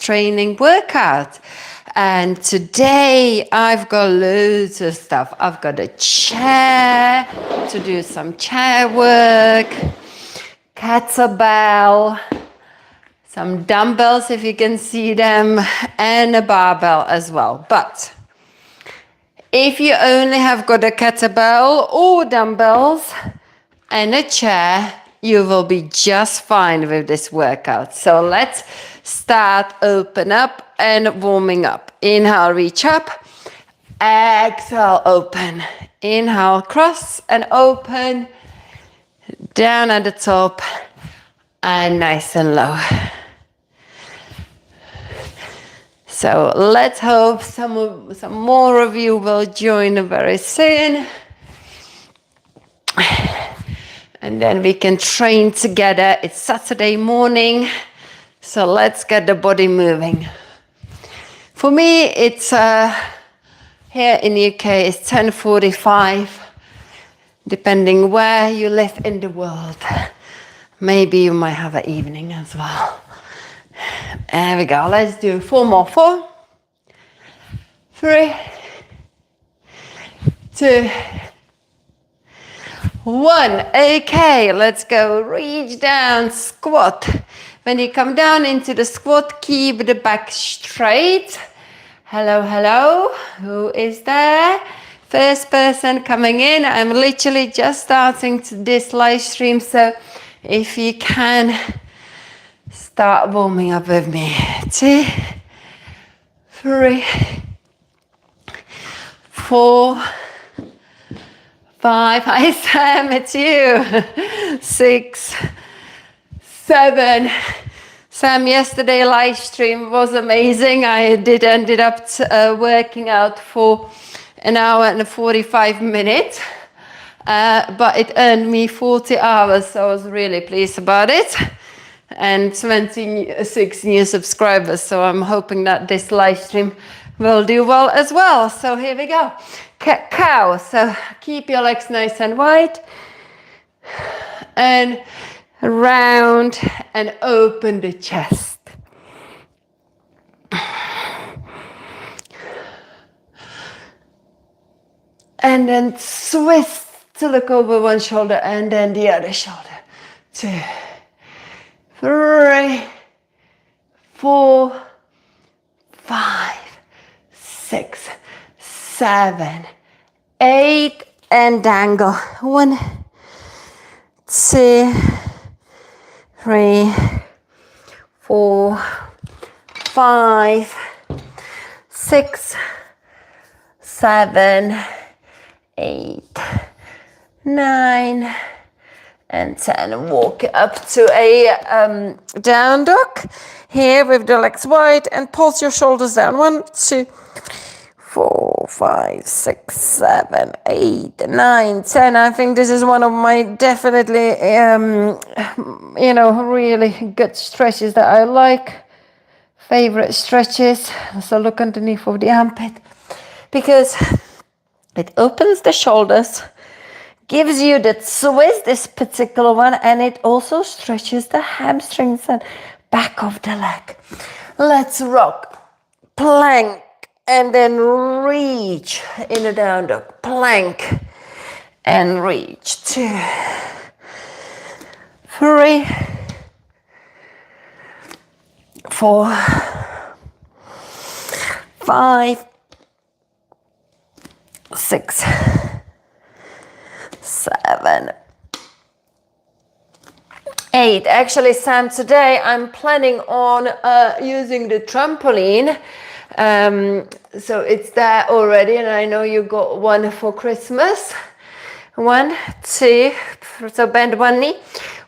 training workout. And today I've got loads of stuff. I've got a chair to do some chair work, kettlebell, some dumbbells if you can see them, and a barbell as well. But if you only have got a kettlebell or dumbbells and a chair, you will be just fine with this workout. So let's start, open up and warming up. Inhale, reach up. Exhale, open. Inhale, cross and open. Down at the top and nice and low. So let's hope some more of you will join very soon. And then we can train together. It's Saturday morning, so let's get the body moving. For me, it's here in the UK, it's 10:45, depending where you live in the world. Maybe you might have an evening as well. There we go. Let's do 4 more. 4, 3, 2, 1. Okay, let's go. Reach down, squat. When you come down into the squat, keep the back straight. Hello, hello. Who is there? First person coming in. I'm literally just starting this live stream, so if you can start warming up with me. 2, 3, 4, 5. Hi Sam, it's you. 6, 7. Sam, yesterday live stream was amazing. I ended up working out for an hour and 45 minutes, but it earned me 40 hours, so I was really pleased about it. And 26 new subscribers, so I'm hoping that this live stream will do well as well. So here we go. Cat-cow. So keep your legs nice and wide and round and open the chest. And then twist to look over one shoulder and then the other shoulder. 2, 3, 4, 5, 6, 7, 8, and dangle. 1, 2, 3, 4, 5, 6, 7, 8, 9, and 10. Walk up to a down dog here with the legs wide and pulse your shoulders down. 1, 2, 4, 5, 6, 7, 8, 9, 10. I think this is one of my definitely really good stretches that I like. Favorite stretches. So look underneath of the armpit because it opens the shoulders, gives you the twist, this particular one, and it also stretches the hamstrings and back of the leg. Let's rock. Plank. And then reach in a down dog. Plank. And reach. 2, 3, 4, 5, 6, 7, 8. Actually, Sam, today I'm planning on using the trampoline. So it's there already, and I know you got one for Christmas. 1, 2, so bend one knee.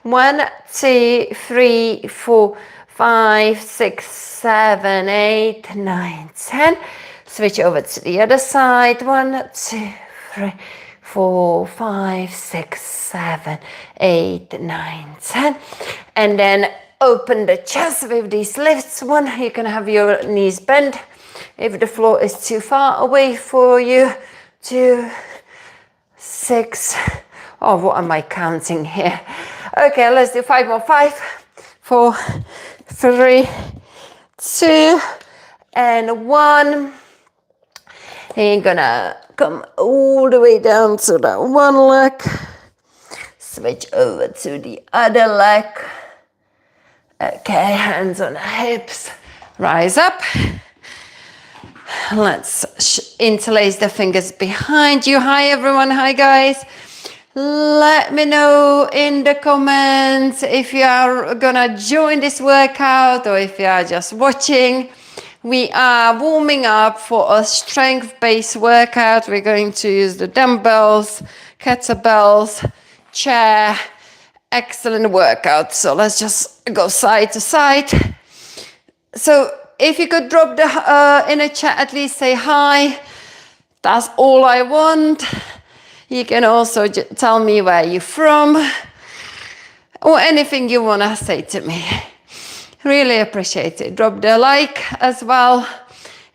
1, 2, 3, 4, 5, 6, 7, 8, 9, 10. Switch over to the other side. 1, 2, 3, 4, 5, 6, 7, 8, 9, 10. And then open the chest with these lifts. 1, you can have your knees bent if the floor is too far away for you. 2, 6. Oh, what am I counting here? Okay, let's do 5 more. 5, 4, 3, 2, and 1. And you're gonna come all the way down to that one leg. Switch over to the other leg. Okay, hands on the hips. Rise up. Let's interlace the fingers behind you. Hi everyone, hi guys. Let me know in the comments if you are gonna join this workout or if you are just watching. We are warming up for a strength-based workout. We're going to use the dumbbells, kettlebells, chair. Excellent workout. So let's just go side to side. So if you could drop the in a chat, at least say hi. That's all I want. You can also tell me where you're from or anything you want to say to me. Really appreciate it. Drop the like as well.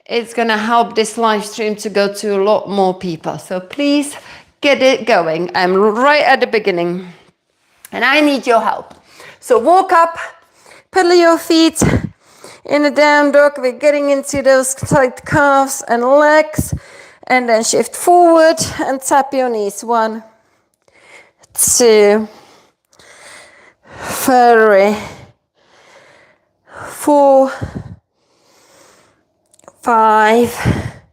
It's going to help this live stream to go to a lot more people. So please get it going. I'm right at the beginning and I need your help. So walk up, pedal your feet in a down dog. We're getting into those tight calves and legs. And then shift forward and tap your knees. 1, 2, 3, 4, 5,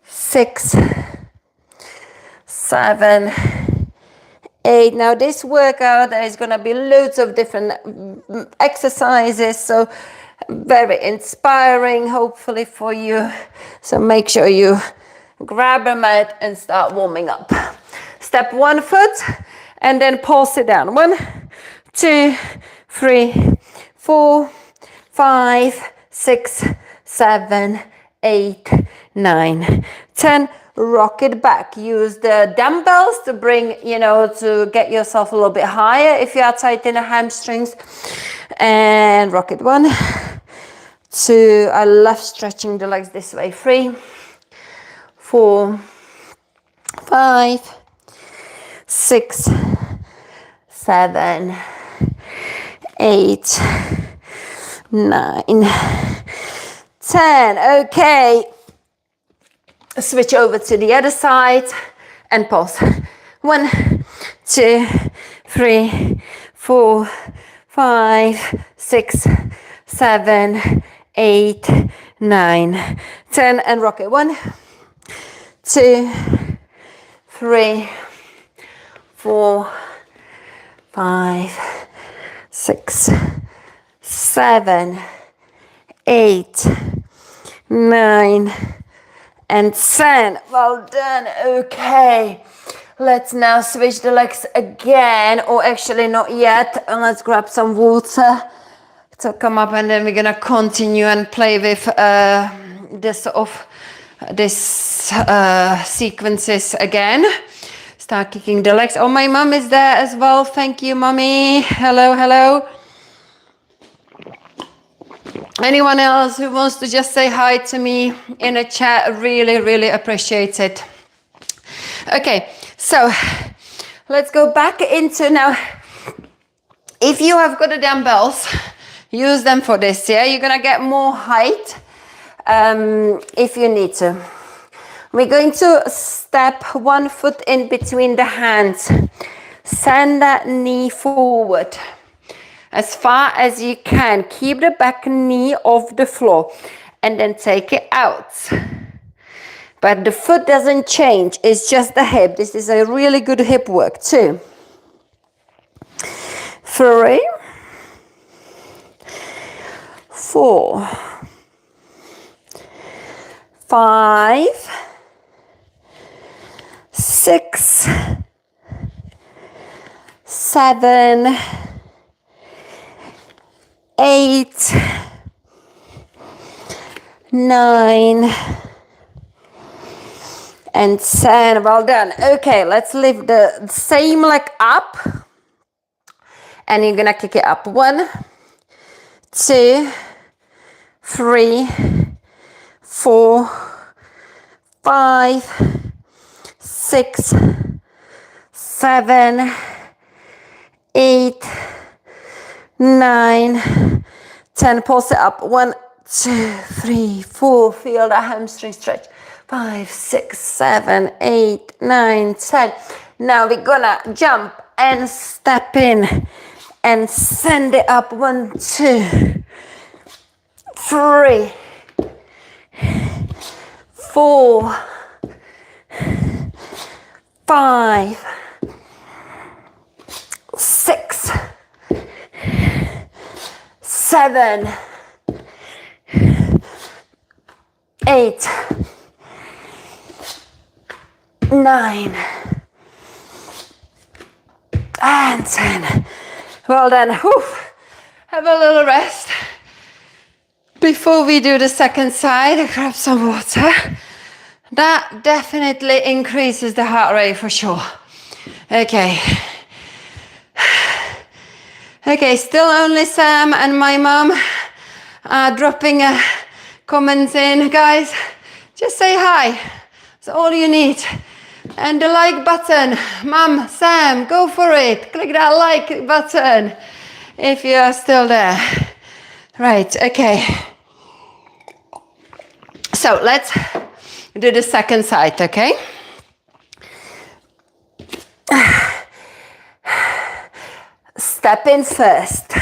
6, 7, 8. Now this workout, there is going to be loads of different exercises. So very inspiring, hopefully for you. So make sure you grab a mat and start warming up. Step 1 foot and then pulse it down. 1, 2, 3, 4, 5, 6, 7, 8, 9, 10. Rock it back. Use the dumbbells to bring, to get yourself a little bit higher if you are tight in the hamstrings. And rock it. 1, 2. I love stretching the legs this way. 3, 4, 5, 6, 7, 8, 9, 10. Okay. Switch over to the other side and pause. 1, 2, 3, 4, 5, 6, 7, 8, 9, 10. And rock it. 1, 2, 3, 4, 5, 6, 7, 8, 9, and 10. Well done. Okay. Let's now switch the legs again, or actually not yet. And let's grab some water to come up, and then we're gonna continue and play with this sequences again. Start kicking the legs. Oh, my mom is there as well. Thank you, mommy. Hello, hello. Anyone else who wants to just say hi to me in a chat, really, really appreciate it. Okay, so let's go back into now. If you have got the dumbbells, use them for this, yeah? You're gonna get more height if you need to. We're going to step 1 foot in between the hands. Send that knee forward as far as you can. Keep the back knee off the floor and then take it out. But the foot doesn't change, it's just the hip. This is a really good hip work too. 3, 4, 5, 6, 7, 8, 9, and 10. Well done. Okay, let's lift the same leg up. And you're gonna kick it up. 1, 2, 3, 4, 5, 6, 7, 8, 9, 10, pulse it up. 1, 2, 3, 4. Feel the hamstring stretch. 5, 6, 7, 8, 9, 10. Now we're gonna jump and step in and send it up. 1, 2, 3, 4, 5, 6, 7, 8, 9, and 10. Well done. Whew. Have a little rest. Before we do the second side, grab some water. That definitely increases the heart rate for sure. Okay. Okay, still only Sam and my mom are dropping comments in. Guys, just say hi. That's all you need. And the like button. Mom, Sam, go for it. Click that like button if you are still there. Right, okay. So let's do the second side, okay? Step in first.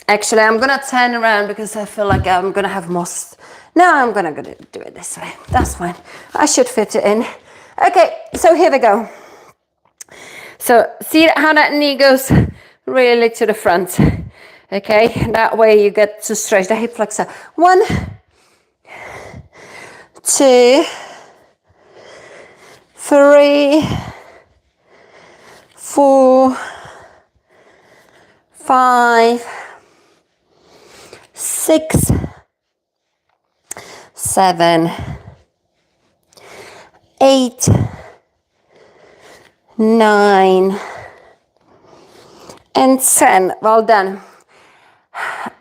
Actually, I'm gonna turn around because I feel like I'm gonna have more. No, I'm gonna do it this way. That's fine. I should fit it in. Okay, so here we go. So see how that knee goes really to the front. Okay, that way you get to stretch the hip flexor. 1, 2, 3, 4, 5, 6, 7, 8, 9, and 10. Well done.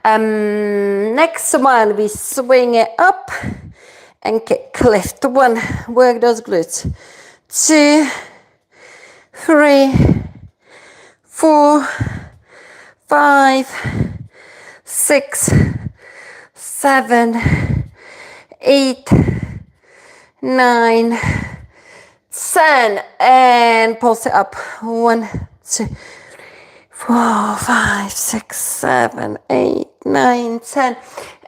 Next one, we swing it up and kick, lift. 1, work those glutes. 2, 3, 4, 5, 6, 7, 8, 9, 10, and pulse it up. 1, 2, 4, 5, 6, 7, 8, 9, 10,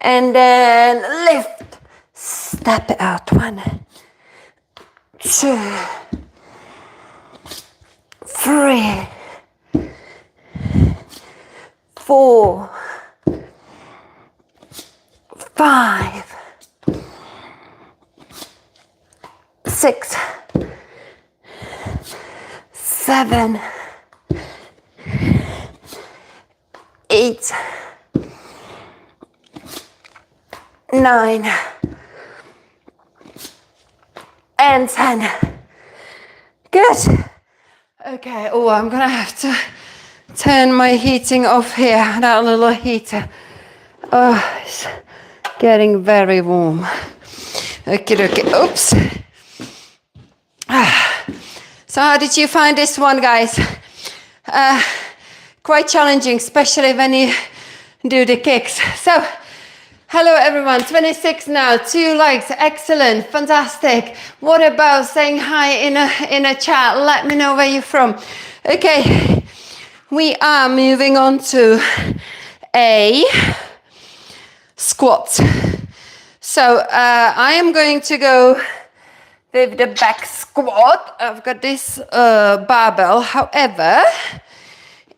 and then lift. Step it out. 1, 2, 3, 4, 5, 6, 7, 8, 9, and 10. Good. Okay. Oh, I'm gonna have to turn my heating off here. That little heater. Oh, it's getting very warm. Okay. Oops. So how did you find this one, guys? Quite challenging, especially when you do the kicks. So, hello everyone, 26 now, 2 likes, excellent, fantastic. What about saying hi in a chat? Let me know where you're from. Okay, we are moving on to a squat. So I am going to go with the back squat. I've got this barbell. However,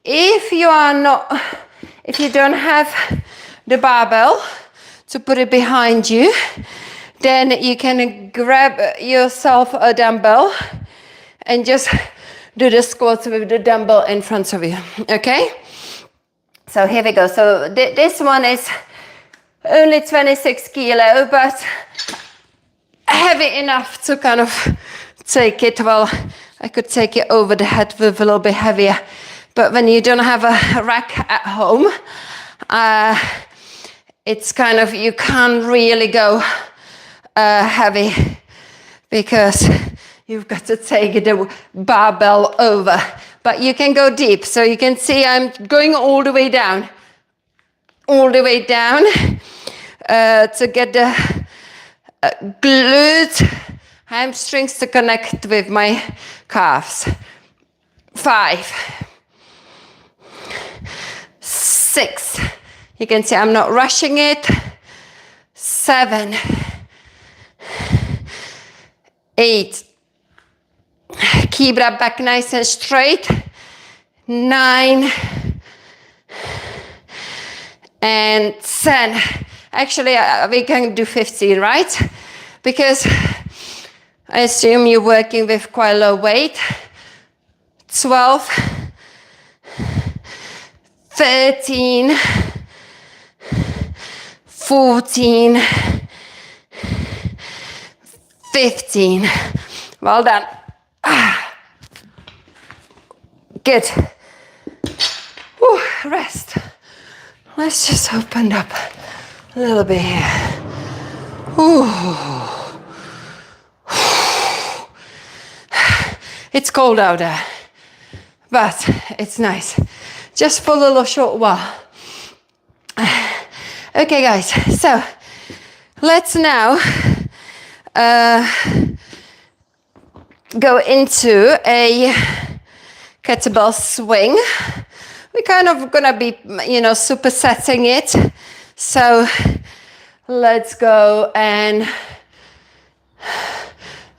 if you don't have the barbell to put it behind you, then you can grab yourself a dumbbell and just do the squats with the dumbbell in front of you, okay? So here we go. So this one is only 26 kilo, but heavy enough to kind of take it. Well, I could take it over the head with a little bit heavier, but when you don't have a rack at home, it's kind of, you can't really go heavy because you've got to take the barbell over. But you can go deep. So you can see I'm going all the way down. all the way down to get the glutes, hamstrings to connect with my calves. 5, 6. You can see I'm not rushing it. 7, 8. Keep that back nice and straight. 9 and 10. Actually, we can do 15, right? Because I assume you're working with quite low weight. 12, 13, 14, 15. Well done. Good. Whew, rest. Let's just open up a little bit here. Ooh. It's cold out there, but it's nice. Just for a little short while. Okay, guys, so let's now go into a kettlebell swing. We're kind of gonna be, supersetting it. So let's go and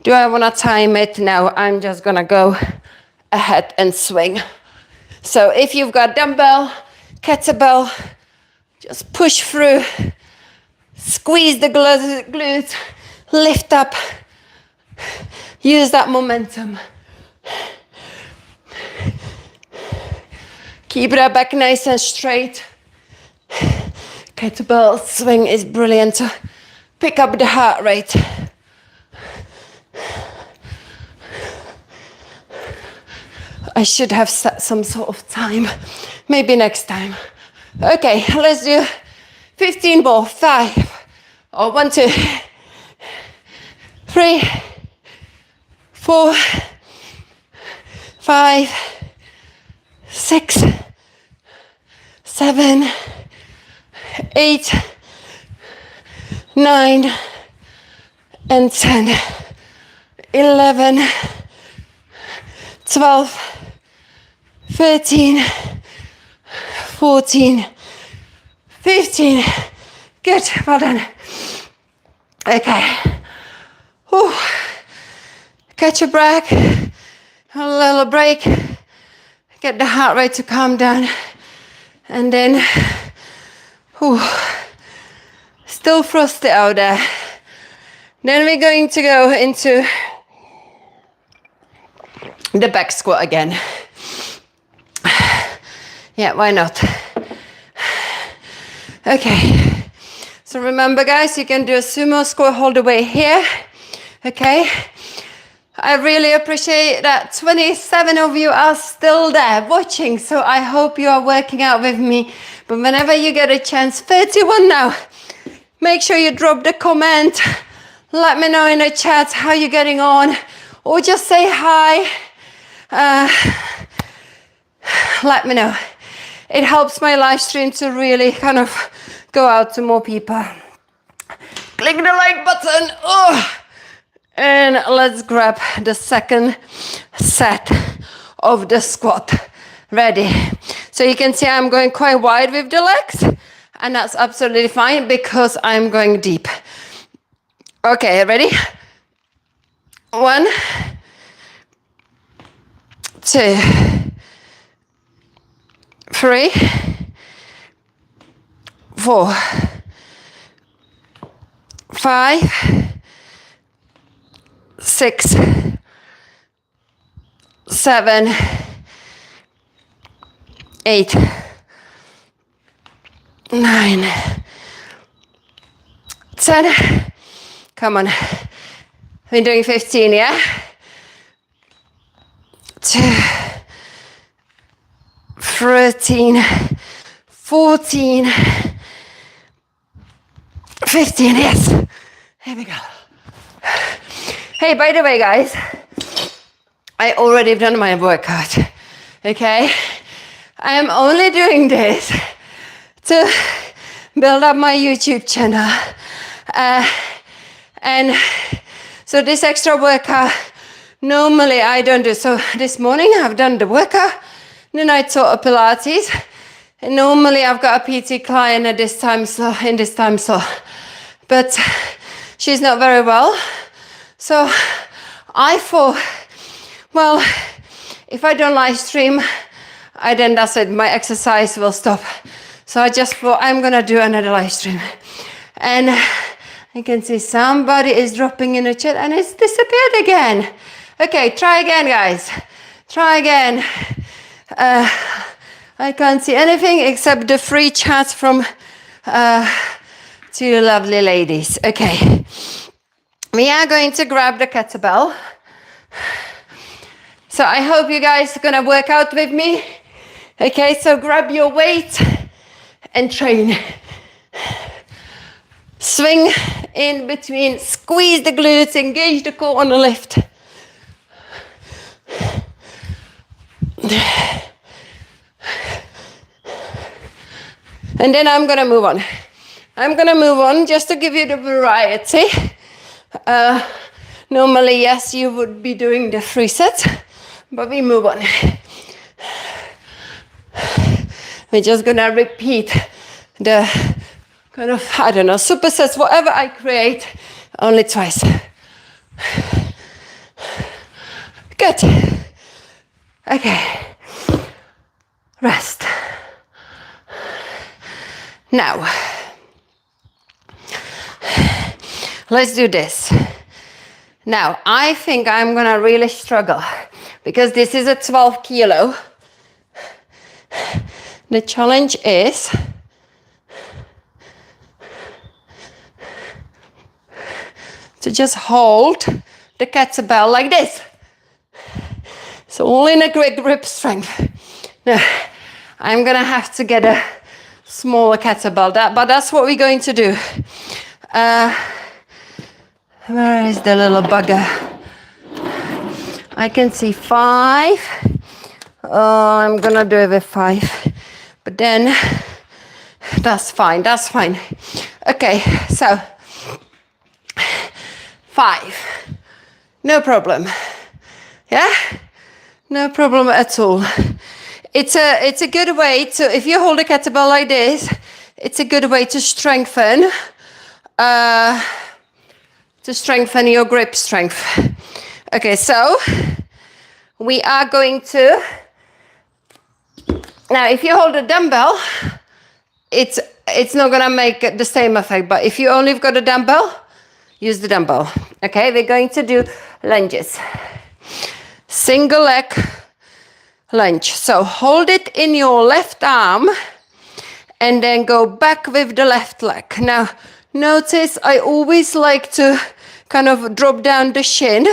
do I wanna time it? No, I'm just gonna go ahead and swing. So if you've got dumbbell, kettlebell, just push through, squeeze the glutes, lift up, use that momentum. Keep that back nice and straight. Kettlebell swing is brilliant to pick up the heart rate. I should have set some sort of time. Maybe next time. Okay, let's do 15 more. 5, or 1, 2, 3, 4, 5, 6, 7, 8, 9, and 10, 11, 12, 13, 14, 15. Good, well done. Okay. Whew. Catch your breath, a little break, get the heart rate to calm down, and then, whew, still frosty out there. Then we're going to go into the back squat again. Yeah, why not? Okay, so remember guys, you can do a sumo squat all the way here, okay? I really appreciate that 27 of you are still there watching, so I hope you are working out with me. But whenever you get a chance, 31 now, make sure you drop the comment, let me know in the chat how you're getting on, or just say hi, let me know. It helps my live stream to really kind of go out to more people. Click the like button. Oh. And let's grab the second set of the squat. Ready? So you can see I'm going quite wide with the legs, and that's absolutely fine because I'm going deep. Okay, ready? 1, 2, 3, 4, 5, 6, 7, 8, 9, 10. Come on. We're doing 15, yeah? 2, 13, 14, 15, yes. Here we go. Hey, by the way, guys, I already done my workout, okay? I am only doing this to build up my YouTube channel. And so this extra workout, normally I don't do. So this morning I've done the workout, then I taught a Pilates. And normally I've got a PT client at this time slot, in this time slot. But she's not very well. So I thought, well, if I don't live stream, then that's it, my exercise will stop. So I just thought I'm gonna do another live stream. And I can see somebody is dropping in the chat and it's disappeared again. Okay, try again, guys. Try again. I can't see anything except the free chats from two lovely ladies. Okay, we are going to grab the kettlebell. So I hope you guys are gonna work out with me. Okay, so grab your weight and train. Swing in between, squeeze the glutes, engage the core on the lift. And then I'm gonna move on. I'm gonna move on just to give you the variety. Normally, yes, you would be doing the 3 sets, but we move on. We're just gonna repeat the kind of, I don't know, supersets, whatever I create, only twice. Good. Okay. Rest. Now, let's do this. Now, I think I'm gonna really struggle because this is a 12 kilo. The challenge is to just hold the kettlebell like this. So only in a great grip strength. Now, I'm gonna have to get a smaller kettlebell, but that's what we're going to do. Where is the little bugger? I can see 5. I'm gonna do it with 5, but then that's fine, that's fine. Okay, so 5, no problem. Yeah, no problem at all. It's a good way to, if you hold a kettlebell like this, it's a good way to strengthen your grip strength. Okay, so we are going to, now if you hold a dumbbell, it's not gonna make the same effect, but if you only got a dumbbell, use the dumbbell. Okay, we're going to do lunges. Single leg lunge. So hold it in your left arm and then go back with the left leg. Now, notice I always like to kind of drop down the shin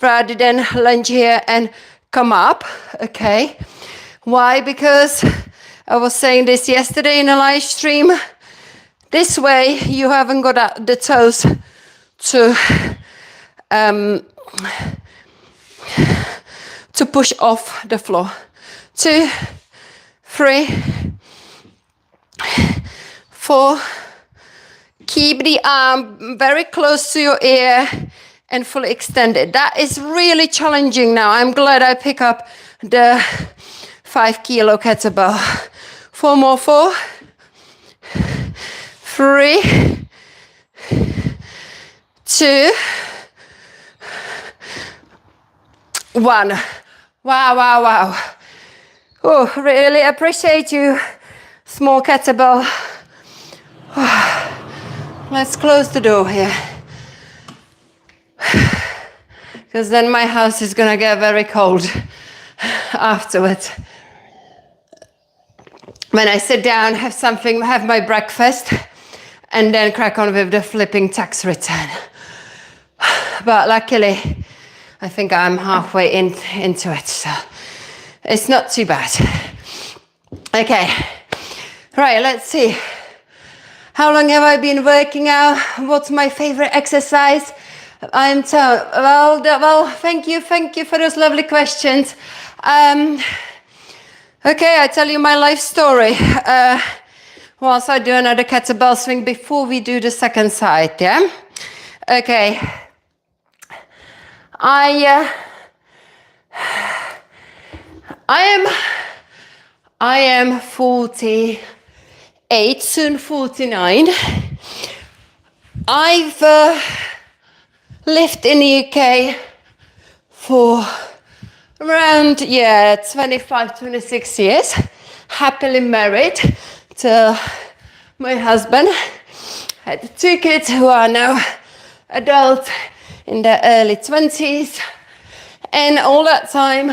rather than lunge here and come up. Okay. Why? Because I was saying this yesterday in a live stream. This way you haven't got the toes to push off the floor. 2, 3, 4. Keep the arm very close to your ear and fully extended. That is really challenging now. I'm glad I pick up the 5 kilo kettlebell. 4 more, 4, 3, 2, 1. Wow, wow, wow. Oh, really appreciate you, small kettlebell. Let's close the door here. Because then my house is gonna get very cold afterwards. When I sit down, have something, have my breakfast, and then crack on with the flipping tax return. But luckily, I think I'm halfway into it, so it's not too bad. Okay, right, let's see. How long have I been working out? What's my favorite exercise? Well, thank you for those lovely questions. Okay, I tell you my life story. whilst I do another kettlebell swing before we do the second side, yeah? Okay. I am 48, soon 49. I've lived in the UK for around, 25, 26 years. Happily married to my husband. Had 2 kids who are now adults in their early 20s. And all that time,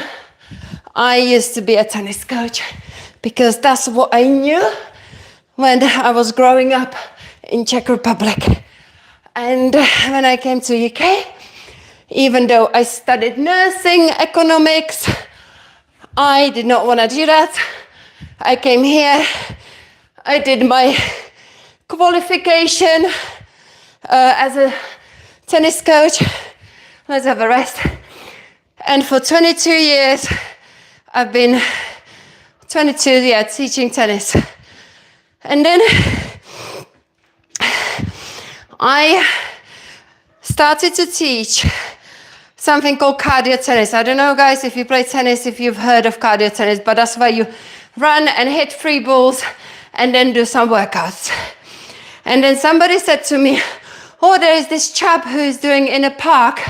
I used to be a tennis coach because that's what I knew when I was growing up in Czech Republic. And when I came to UK, even though I studied nursing, economics, I did not want to do that. I came here, I did my qualification as a tennis coach. Let's have a rest. And for 22 years, I've been teaching tennis. And then I started to teach something called cardio tennis. I don't know, guys, if you play tennis, if you've heard of cardio tennis, but that's where you run and hit 3 balls and then do some workouts. And then somebody said to me, oh, there is this chap who's doing in a park,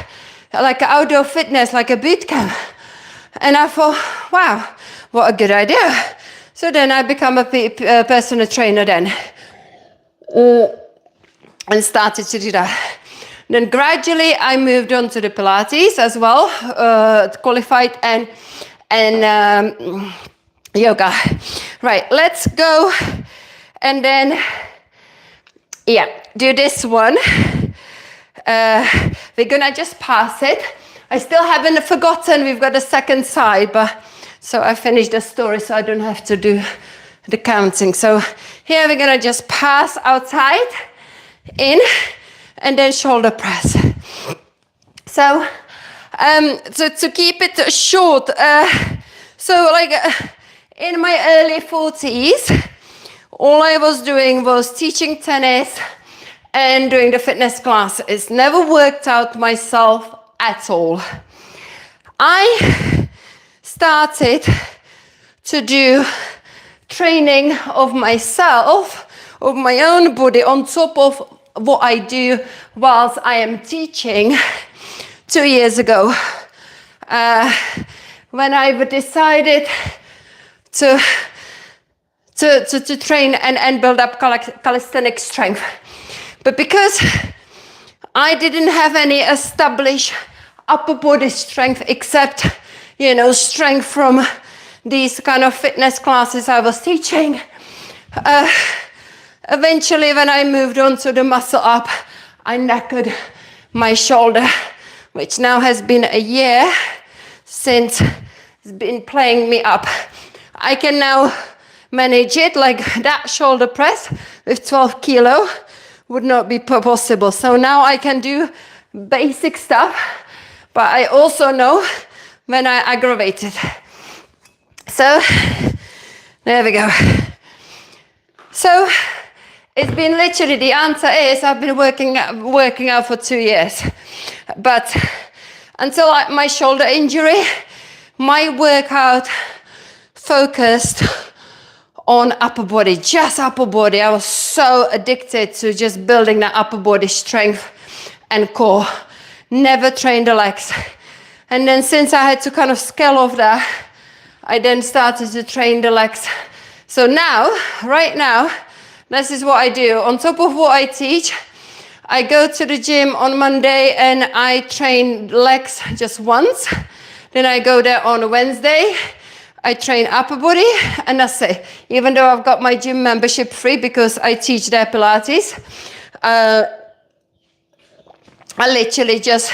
like outdoor fitness, like a boot camp. And I thought, wow, what a good idea. So then I became a personal trainer then. And started to do that. Then gradually I moved on to the Pilates as well, qualified and yoga. Right, let's go and then, do this one. We're gonna just pass it. I still haven't forgotten, we've got a second side, but so I finished the story so I don't have to do the counting. So here we're gonna just pass outside, in, and then shoulder press. So to keep it short, in my early 40s, all I was doing was teaching tennis and doing the fitness classes. Never worked out myself at all. I started to do training of myself, of my own body, on top of what I do whilst I am teaching 2 years ago. When I decided to train and build up calisthenic strength. But because I didn't have any established upper body strength except, strength from these kind of fitness classes I was teaching, eventually when I moved on to the muscle up, I knackered my shoulder, which now has been a year since it's been playing me up. I can now manage it, like that shoulder press with 12 kilo would not be possible. So now I can do basic stuff, but I also know when I aggravate it. So there we go. So it's been literally, the answer is I've been working out for 2 years. But until my shoulder injury, my workout focused on upper body, just upper body. I was so addicted to just building that upper body strength and core. Never trained the legs. And then since I had to kind of scale off that, I then started to train the legs. So now, right now, this is what I do. On top of what I teach, I go to the gym on Monday and I train legs just once. Then I go there on a Wednesday. I train upper body, and that's it. Even though I've got my gym membership free because I teach their Pilates, I literally just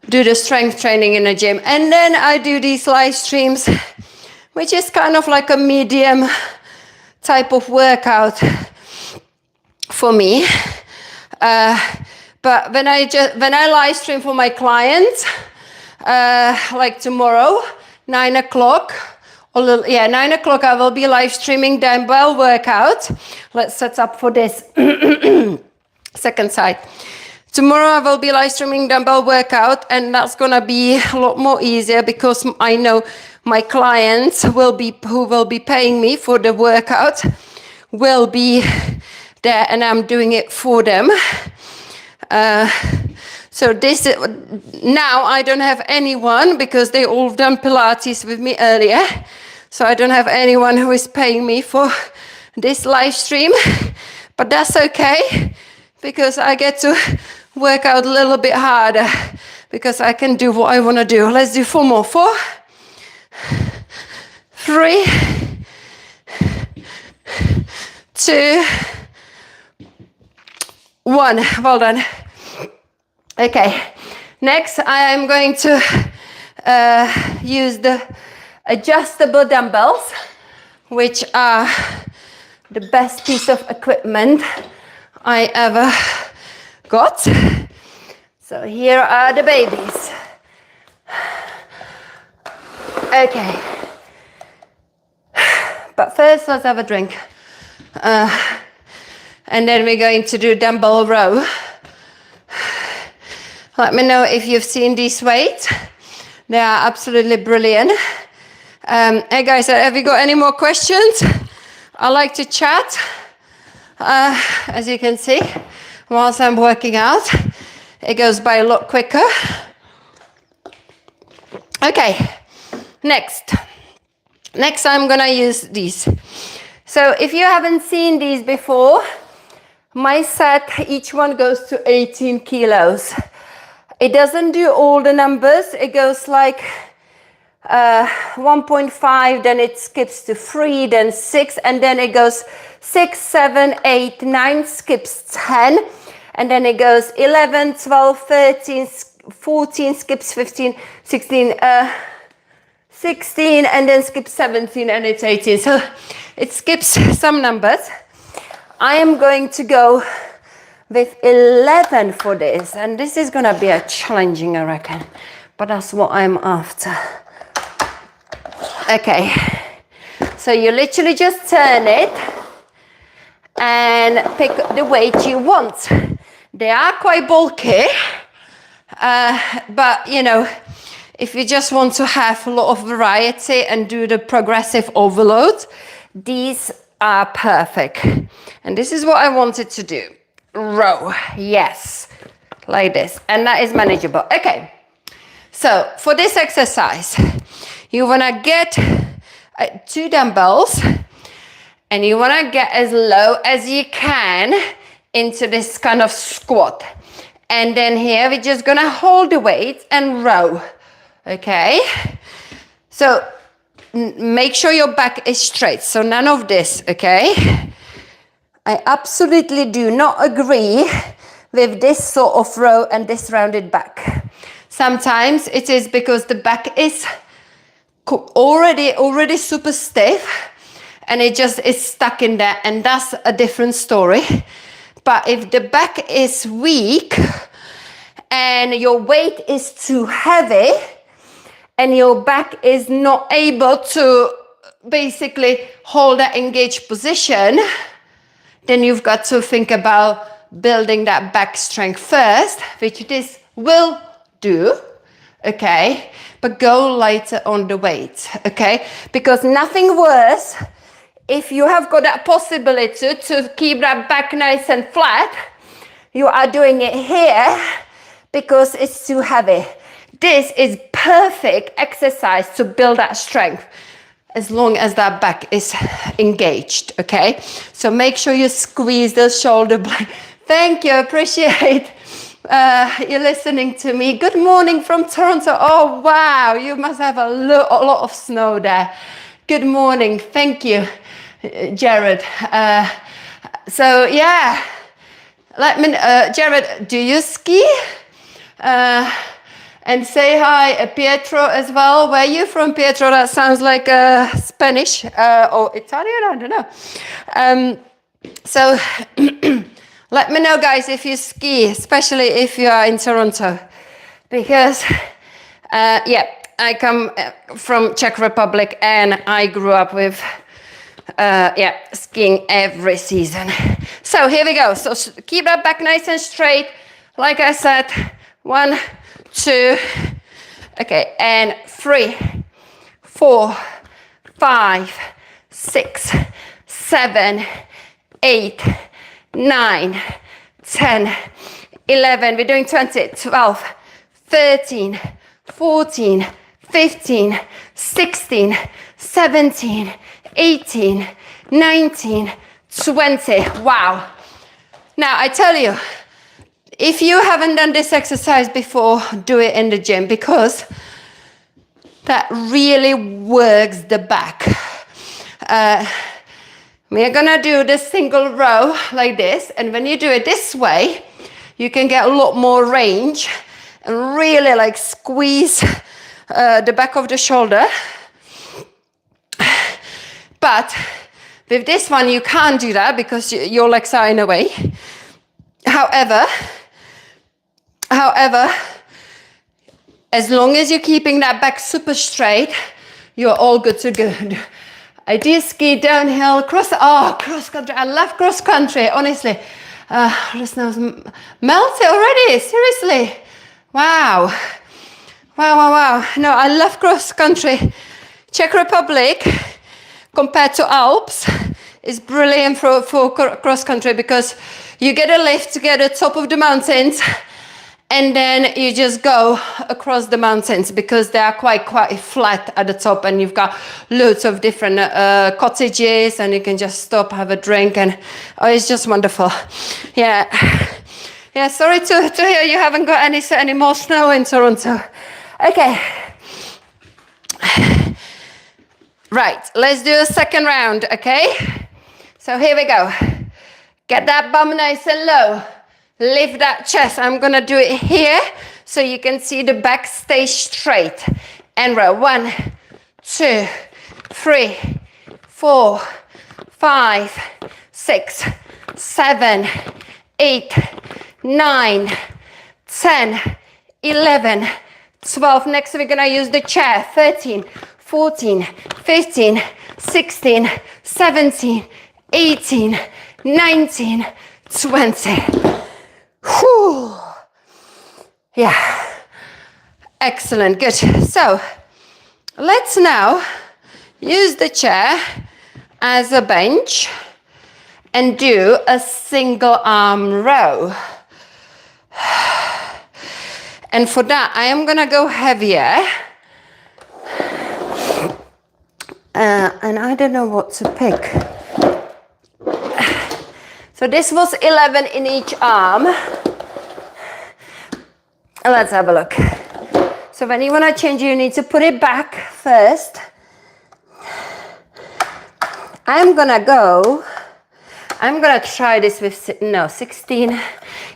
do the strength training in the gym. And then I do these live streams, which is kind of like a medium type of workout for me. But when I live stream for my clients, like tomorrow, 9 o'clock Yeah, 9 o'clock I will be live streaming dumbbell workout. Let's set up for this. Second side. Tomorrow I will be live streaming dumbbell workout, and that's gonna be a lot more easier because I know my clients who will be paying me for the workout will be there, and I'm doing it for them. So this now I don't have anyone because they all done Pilates with me earlier. So I don't have anyone who is paying me for this live stream, but that's okay because I get to work out a little bit harder because I can do what I want to do. Let's do 4 more. 4, 3, 2, 1. Well done. Okay, next I am going to use the adjustable dumbbells, which are the best piece of equipment I ever got. So here are the babies. Okay, but first let's have a drink. And then we're going to do dumbbell row. Let me know if you've seen these weights. They are absolutely brilliant. Hey guys, have you got any more questions? I like to chat, as you can see, whilst I'm working out. It goes by a lot quicker. Okay, next I'm gonna use these. So if you haven't seen these before, my set, each one goes to 18 kilos. It doesn't do all the numbers. It goes like 1.5, then it skips to 3, then 6, and then it goes 6, 7, 8, 9, skips 10, and then it goes 11, 12, 13, 14, skips 15, 16, 16, and then skips 17, and it's 18. So it skips some numbers. I am going to go with 11 for this, and this is gonna be a challenging, I reckon, but that's what I'm after. Okay, so you literally just turn it and pick the weight you want. They are quite bulky, but you know, if you just want to have a lot of variety and do the progressive overload, these are perfect. And this is what I wanted to do. Row, yes, like this, and that is manageable. Okay, so for this exercise, you want to get 2 dumbbells and you want to get as low as you can into this kind of squat, and then here we're just gonna hold the weight and row. Okay, so make sure your back is straight, so none of this. Okay, I absolutely do not agree with this sort of row and this rounded back. Sometimes it is because the back is already super stiff and it just is stuck in there, and that's a different story. But if the back is weak and your weight is too heavy and your back is not able to basically hold that engaged position, then you've got to think about building that back strength first, which this will do, okay? But go lighter on the weight, okay? Because nothing worse if you have got that possibility to keep that back nice and flat, you are doing it here because it's too heavy. This is perfect exercise to build that strength, as long as that back is engaged, okay? So make sure you squeeze the shoulder blade. Thank you, appreciate you listening to me. Good morning from Toronto. Oh, wow, you must have a lot of snow there. Good morning, thank you, Jared. So yeah, let me, Jared, do you ski? And say hi, Pietro, as well. Where are you from, Pietro? That sounds like Spanish or Italian, I don't know. So let me know, guys, if you ski, especially if you are in Toronto. Because, yeah, I come from Czech Republic and I grew up with skiing every season. So here we go. So keep that back nice and straight. Like I said, 1, 2, okay, and 3, 4, 5, 6, 7, 8, 9, 10, 11. We're doing 20, 12, 13, 14, 15, 16, 17, 18, 19, 20. Wow. Now I tell you, if you haven't done this exercise before, do it in the gym because that really works the back. We're gonna do the single row like this, and when you do it this way, you can get a lot more range and really like squeeze the back of the shoulder. But with this one, you can't do that because your legs are in a way. However, as long as you're keeping that back super straight, you're all good to go. I do ski downhill, cross country. I love cross country, honestly. This nose melted already, seriously. Wow. No, I love cross country. Czech Republic, compared to Alps, is brilliant for cross country because you get a lift to get to the top of the mountains and then you just go across the mountains because they are quite flat at the top, and you've got loads of different cottages, and you can just stop, have a drink, and it's just wonderful. Yeah, sorry to hear you haven't got any more snow in Toronto. Okay. Right, let's do a second round, okay? So here we go. Get that bum nice and low. Lift that chest. I'm gonna do it here so you can see the back stay straight. And row 1, 2, 3, 4, 5, 6, 7, 8, 9, 10, 11, 12. Next we're gonna use the chair. 13, 14, 15, 16, 17, 18, 19, 20. Whew. Yeah, excellent, good. So let's now use the chair as a bench and do a single arm row. And for that, I am gonna go heavier. And I don't know what to pick. So this was 11 in each arm. Let's have a look. So when you want to change, you need to put it back first. I'm gonna try this with 16.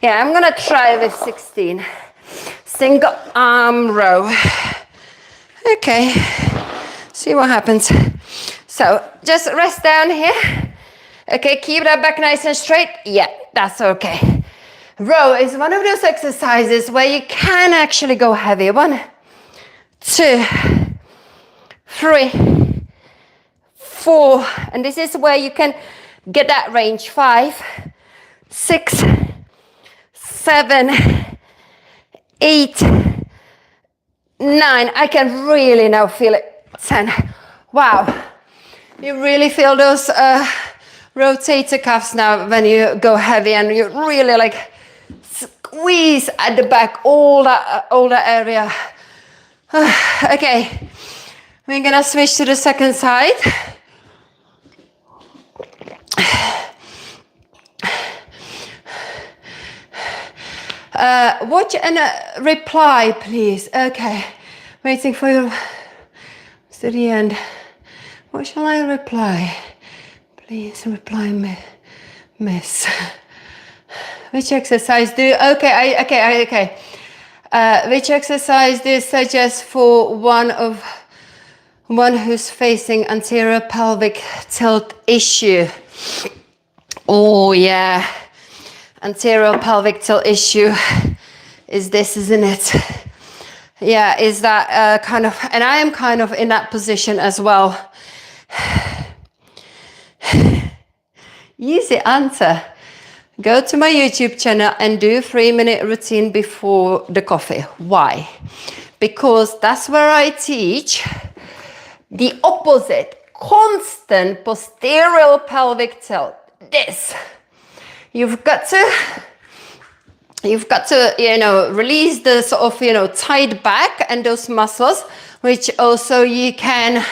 Yeah, I'm gonna try with 16. Single arm row. Okay, see what happens. So just rest down here. Okay, keep that back nice and straight. Yeah, that's okay. Row is one of those exercises where you can actually go heavy. 1, 2, 3, 4. And this is where you can get that range. 5, 6, 7, 8, 9. I can really now feel it. 10. Wow. You really feel those rotator cuffs now when you go heavy, and you really like squeeze at the back, all that area. Okay, we're gonna switch to the second side. Watch and reply, please. Okay, waiting for you to the end. What shall I reply? Please reply, miss. Which exercise do you, okay. Which exercise do you suggest for one who's facing anterior pelvic tilt issue? Oh yeah, anterior pelvic tilt issue is this, isn't it? Yeah, is that kind of, and I am kind of in that position as well. Easy answer. Go to my YouTube channel and do a 3-minute routine before the coffee. Why? Because that's where I teach the opposite, constant posterior pelvic tilt. This. You've got to, you know, release the sort of, you know, tight back and those muscles, which also you can,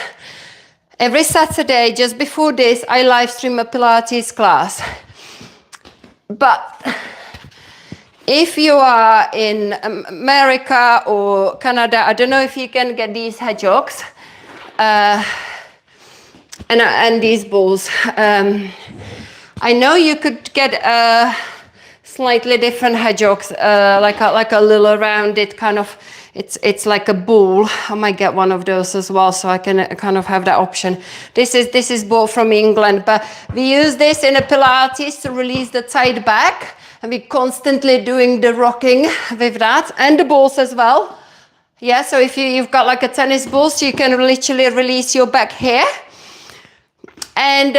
every Saturday, just before this, I live stream a Pilates class. But if you are in America or Canada, I don't know if you can get these hedgehogs and these balls. I know you could get slightly different hedgehogs, like a little rounded kind of. It's like a ball. I might get one of those as well, so I can kind of have that option. This is bought from England, but we use this in a Pilates to release the tight back, and we're constantly doing the rocking with that, and the balls as well. Yeah, so if you've got like a tennis ball, so you can literally release your back here, and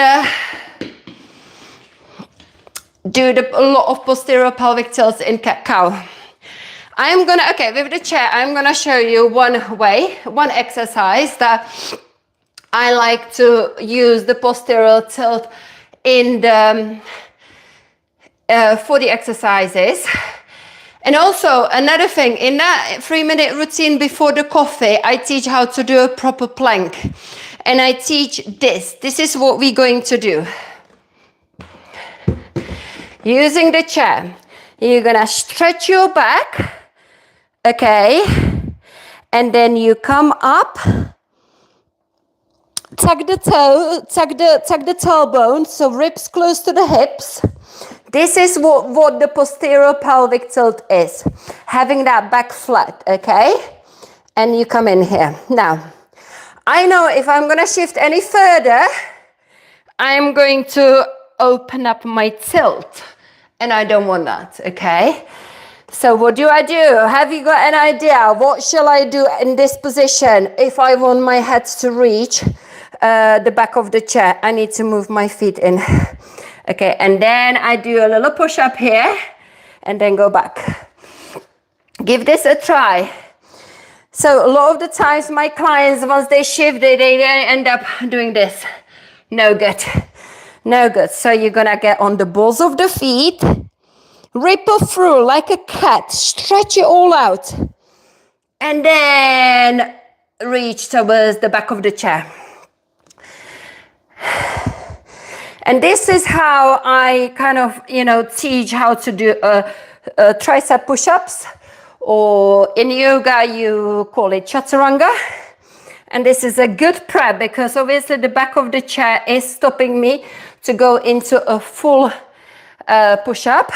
do a lot of posterior pelvic tilts in cat-cow. I'm gonna, okay, with the chair, I'm gonna show you one exercise that I like to use the posterior tilt in the, for the exercises. And also another thing, in that 3-minute routine before the coffee, I teach how to do a proper plank. And I teach this. This is what we're going to do. Using the chair, you're gonna stretch your back. Okay, and then you come up, tuck the tailbone, so ribs close to the hips. This is what the posterior pelvic tilt is, having that back flat, okay? And you come in here. Now, I know if I'm gonna shift any further, I'm going to open up my tilt, and I don't want that, okay? So what do? Have you got an idea? What shall I do in this position if I want my head to reach the back of the chair? I need to move my feet in. Okay, and then I do a little push up here and then go back. Give this a try. So a lot of the times my clients, once they shift, they end up doing this. No good. No good. So you're gonna get on the balls of the feet. Ripple through like a cat, stretch it all out, and then reach towards the back of the chair. And this is how I kind of, you know, teach how to do tricep push-ups, or in yoga you call it chaturanga. And this is a good prep because obviously the back of the chair is stopping me to go into a full push-up.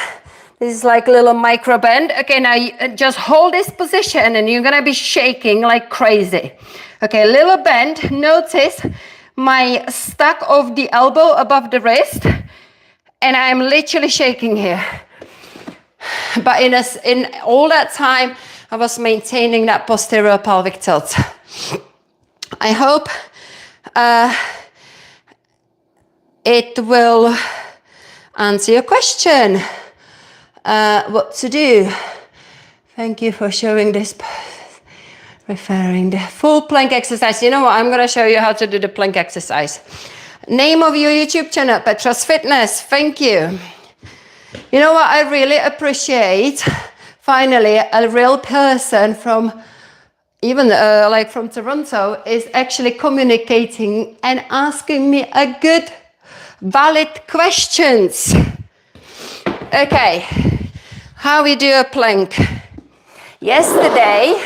This is like a little micro bend. Okay, now you just hold this position and you're gonna be shaking like crazy. Okay, little bend. Notice my stack of the elbow above the wrist, and I'm literally shaking here. But in all that time, I was maintaining that posterior pelvic tilt. I hope it will answer your question. What to do. Thank you for showing this, referring the full plank exercise. You know what? I'm going to show you how to do the plank exercise. Name of your YouTube channel, Petra's Fitness. Thank you. You know what? I really appreciate, finally, a real person from, even like from Toronto, is actually communicating and asking me a good, valid questions. Okay, how we do a plank. Yesterday,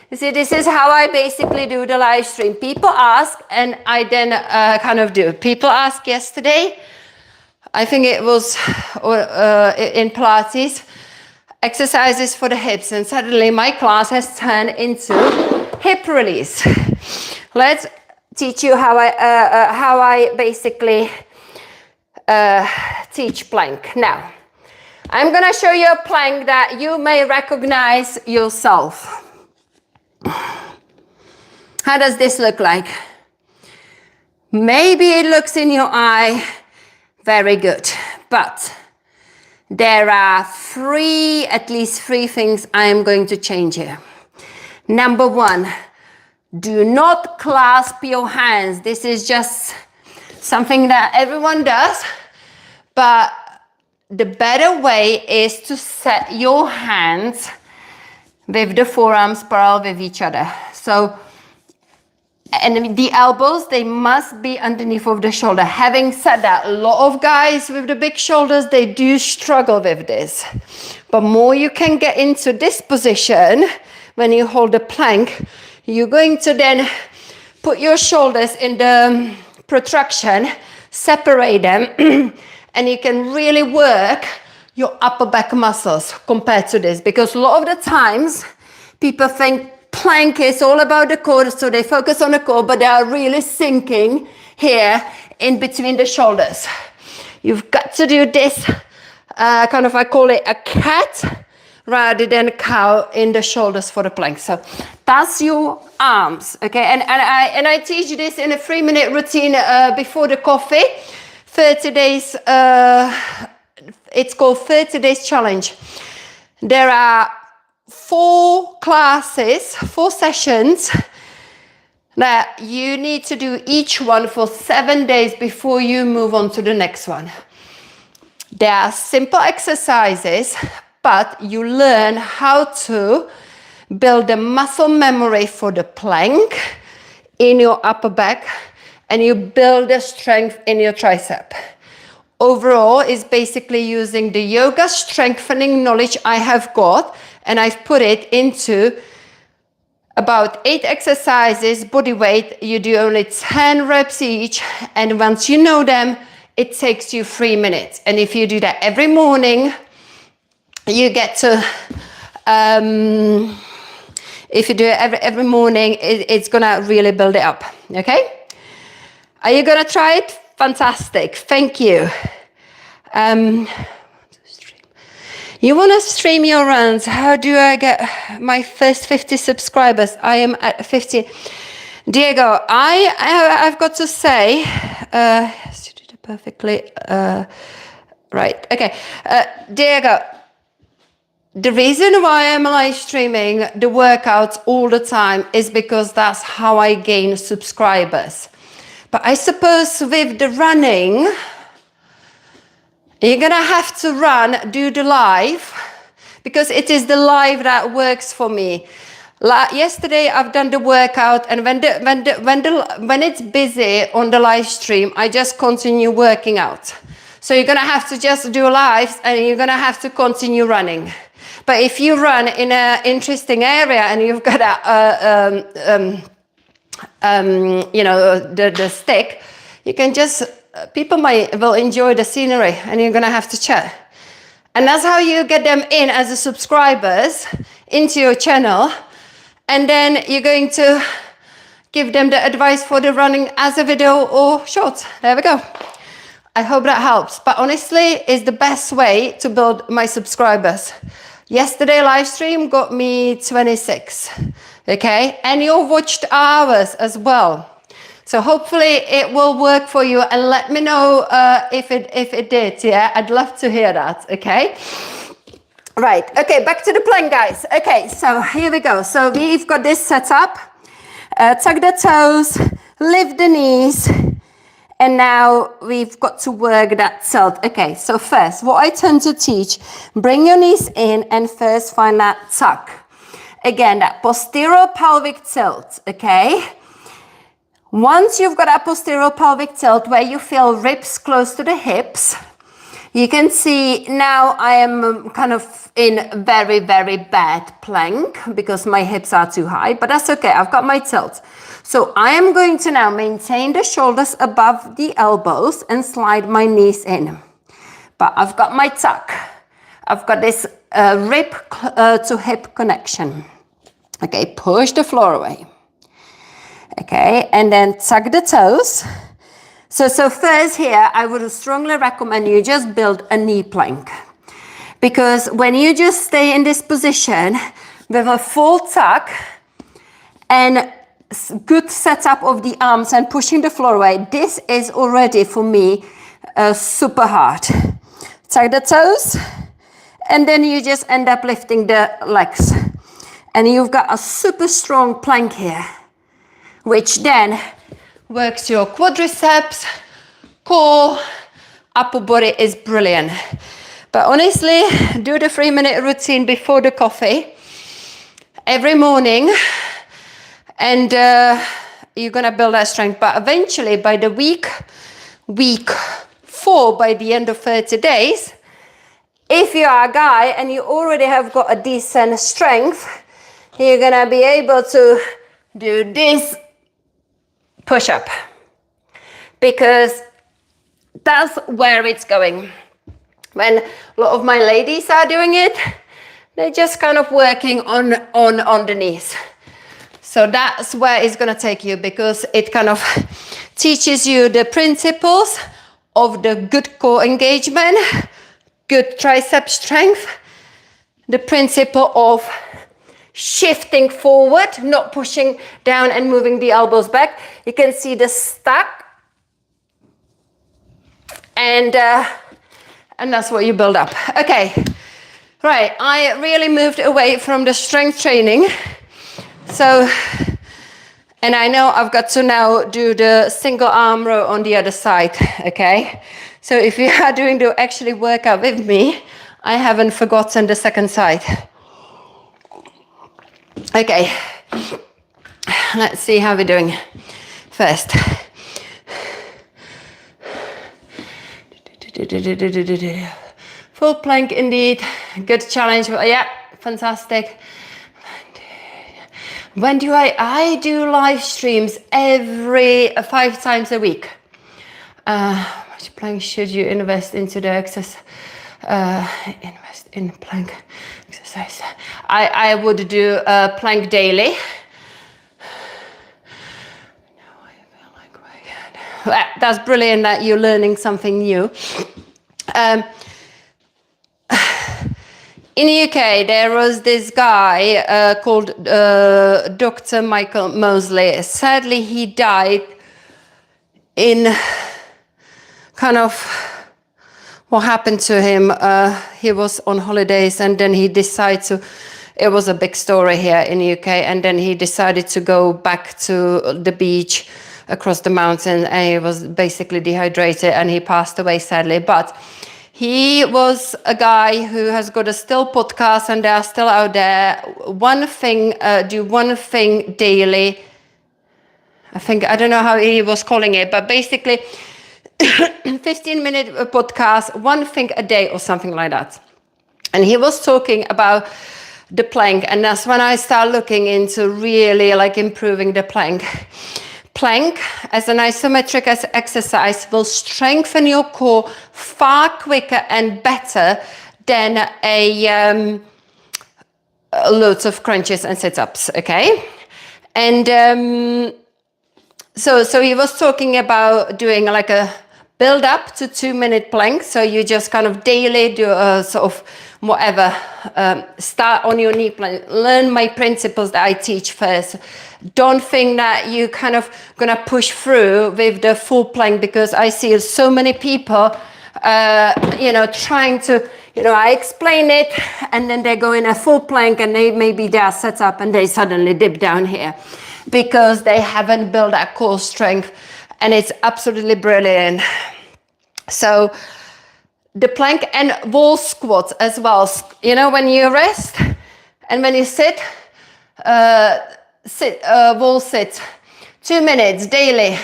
you see, this is how I basically do the live stream. People ask, and I then kind of do. People asked yesterday, I think it was in Pilates, exercises for the hips, and suddenly my class has turned into hip release. Let's teach you how I basically teach plank. Now, I'm gonna show you a plank that you may recognize yourself. How does this look like? Maybe it looks in your eye very good, but there are at least three things I am going to change here. Number one, do not clasp your hands. This is just something that everyone does, but the better way is to set your hands with the forearms parallel with each other. So, and the elbows, they must be underneath of the shoulder. Having said that, a lot of guys with the big shoulders, they do struggle with this. But more you can get into this position, when you hold the plank, you're going to then put your shoulders in the protraction, separate them, and you can really work your upper back muscles compared to this. Because a lot of the times, people think plank is all about the core, so they focus on the core, but they are really sinking here in between the shoulders. You've got to do this, kind of, I call it a cat, rather than a cow in the shoulders for the plank. So that's your arms, okay? And I teach this in a 3-minute routine before the coffee. 30 days, it's called 30 days challenge. There are 4 classes, 4 sessions that you need to do each one for 7 days before you move on to the next one. They are simple exercises, but you learn how to build a muscle memory for the plank in your upper back, and you build the strength in your tricep. Overall, is basically using the yoga strengthening knowledge I have got, and I've put it into about 8 exercises, body weight. You do only 10 reps each, and once you know them, it takes you 3 minutes. And if you do that every morning, you get to, if you do it every morning, it's gonna really build it up, okay? Are you gonna try it? Fantastic, thank you. You wanna stream your runs? How do I get my first 50 subscribers? I am at 50. Diego, I've got to say, yes, you did it perfectly. Right, okay. Diego, the reason why I'm live streaming the workouts all the time is because that's how I gain subscribers. But I suppose with the running, you're gonna have to do the live, because it is the live that works for me. Yesterday I've done the workout, and when it's busy on the live stream, I just continue working out. So you're gonna have to just do lives, and you're gonna have to continue running. But if you run in an interesting area and you've got the stick, you can just, people will enjoy the scenery, and you're gonna have to chat. And that's how you get them in as a subscribers into your channel. And then you're going to give them the advice for the running as a video or shorts. There we go. I hope that helps. But honestly, it's the best way to build my subscribers. Yesterday live stream got me 26, okay? And your watched hours as well. So hopefully it will work for you, and let me know if it did, yeah? I'd love to hear that, okay? Right, okay, back to the plank, guys. Okay, so here we go. So we've got this set up. Tuck the toes, lift the knees, and now we've got to work that tilt. Okay, so first, what I tend to teach, bring your knees in and first find that tuck. Again, that posterior pelvic tilt, okay? Once you've got that posterior pelvic tilt where you feel ribs close to the hips, you can see now I am kind of in very, very bad plank because my hips are too high, but that's okay, I've got my tilt. So I am going to now maintain the shoulders above the elbows and slide my knees in. But I've got my tuck. I've got this rib to hip connection. Okay, push the floor away. Okay, and then tuck the toes. So first here, I would strongly recommend you just build a knee plank. Because when you just stay in this position with a full tuck, and good setup of the arms and pushing the floor away. This is already for me super hard. Tuck the toes, and then you just end up lifting the legs. And you've got a super strong plank here, which then works your quadriceps, core, upper body is brilliant. But honestly, do the 3-minute routine before the coffee every morning, and you're gonna build that strength. But eventually, by the week 4, by the end of 30 days, if you are a guy and you already have got a decent strength, you're gonna be able to do this push-up, because that's where it's going. When a lot of my ladies are doing it, they're just kind of working on the knees. So that's where it's gonna take you, because it kind of teaches you the principles of the good core engagement, good tricep strength, the principle of shifting forward, not pushing down and moving the elbows back. You can see the stack, and that's what you build up. Okay, right, I really moved away from the strength training. So, and I know I've got to now do the single arm row on the other side, okay? So if you are doing the actually workout with me, I haven't forgotten the second side. Okay, let's see how we're doing first. Full plank indeed, good challenge. Yeah, fantastic. When do I do live streams every 5 times a week. Which plank should you invest into the exercise? Invest in plank exercise. I would do a plank daily. That's brilliant that you're learning something new. In the UK, there was this guy called Dr. Michael Mosley. Sadly, he died in kind of what happened to him. He was on holidays, and then he decided to, it was a big story here in the UK, and then he decided to go back to the beach across the mountain, and he was basically dehydrated, and he passed away sadly. But he was a guy who has got a still podcast, and they are still out there. Do one thing daily. I don't know how he was calling it, but basically 15-minute podcast, one thing a day or something like that. And he was talking about the plank, and that's when I started looking into really like improving the plank. Plank as an isometric exercise will strengthen your core far quicker and better than loads of crunches and sit-ups, okay? And so he was talking about doing like a build up to 2-minute plank. So you just kind of daily do a sort of whatever, start on your knee plank, learn my principles that I teach first. Don't think that you kind of gonna push through with the full plank, because I see so many people, trying to, I explain it, and then they go in a full plank, and maybe they are set up and they suddenly dip down here because they haven't built that core strength, and it's absolutely brilliant. So the plank and wall squats as well. When you rest and when you sit, wall sit, 2 minutes daily,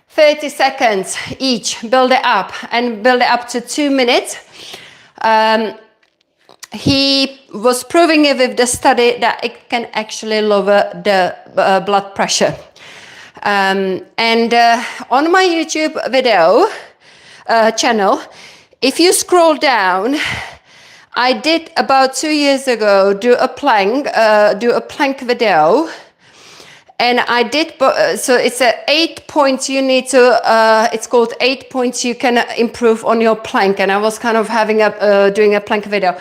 30 seconds each, build it up and build it up to 2 minutes. He was proving it with the study that it can actually lower the blood pressure. And on my YouTube video channel, if you scroll down, I did about 2 years ago do a plank video, and I did. So it's 8 points you need to. It's called 8 points you can improve on your plank, and I was kind of doing a plank video.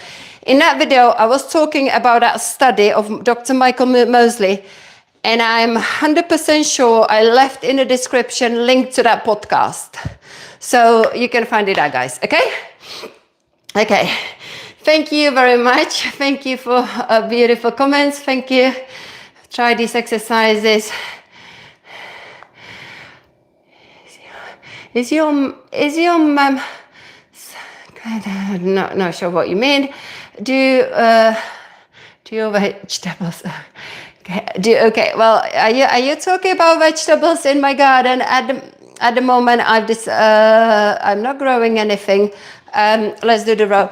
In that video, I was talking about that study of Dr. Michael Mosley, And I'm 100% sure I left in the description link to that podcast. So you can find it out, guys, okay? Okay, thank you very much. Thank you for beautiful comments. Thank you. Try these exercises. Is your mum, not sure what you mean. Do your vegetables? Okay. Well, are you talking about vegetables in my garden? At the moment, I'm not growing anything. Let's do the row.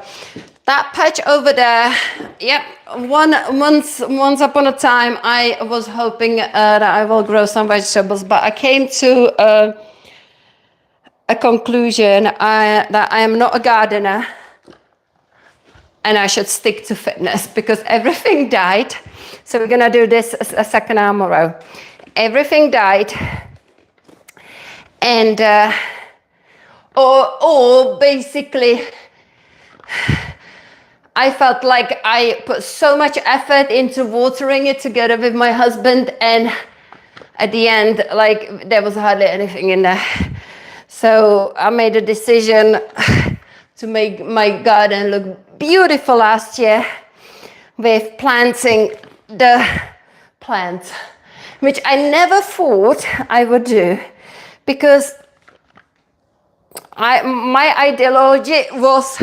That patch over there. Yep. Once upon a time, I was hoping that I will grow some vegetables, but I came to a conclusion that I am not a gardener and I should stick to fitness because everything died. So we're gonna do this a second arm row. Everything died, and or basically I felt like I put so much effort into watering it together with my husband, and at the end, like, there was hardly anything in there. So I made a decision to make my garden look beautiful last year with planting the plants, which I never thought I would do, because my ideology was,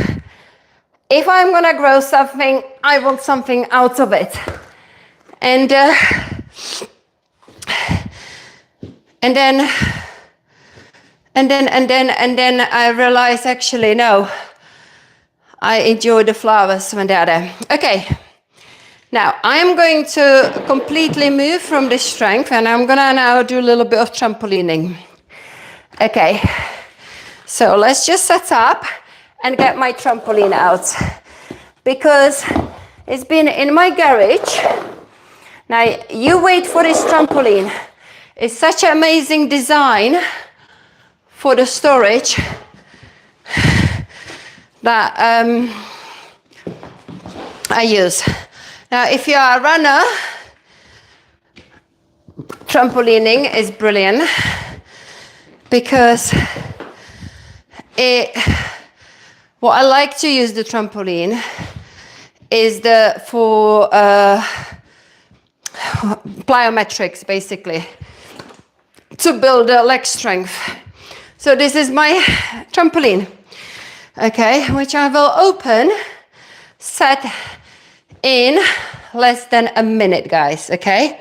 if I'm gonna grow something, I want something out of it. And then I realized, actually, no, I enjoy the flowers when they're there. Okay, now I'm going to completely move from this strength, and I'm gonna now do a little bit of trampolining. Okay, so let's just set up and get my trampoline out, because it's been in my garage. Now you wait for this trampoline. It's such an amazing design for the storage that I use. Now, if you are a runner, trampolining is brilliant, because what I like to use the trampoline is for plyometrics, basically, to build leg strength. So this is my trampoline, okay, which I will open, set in less than a minute, guys, okay?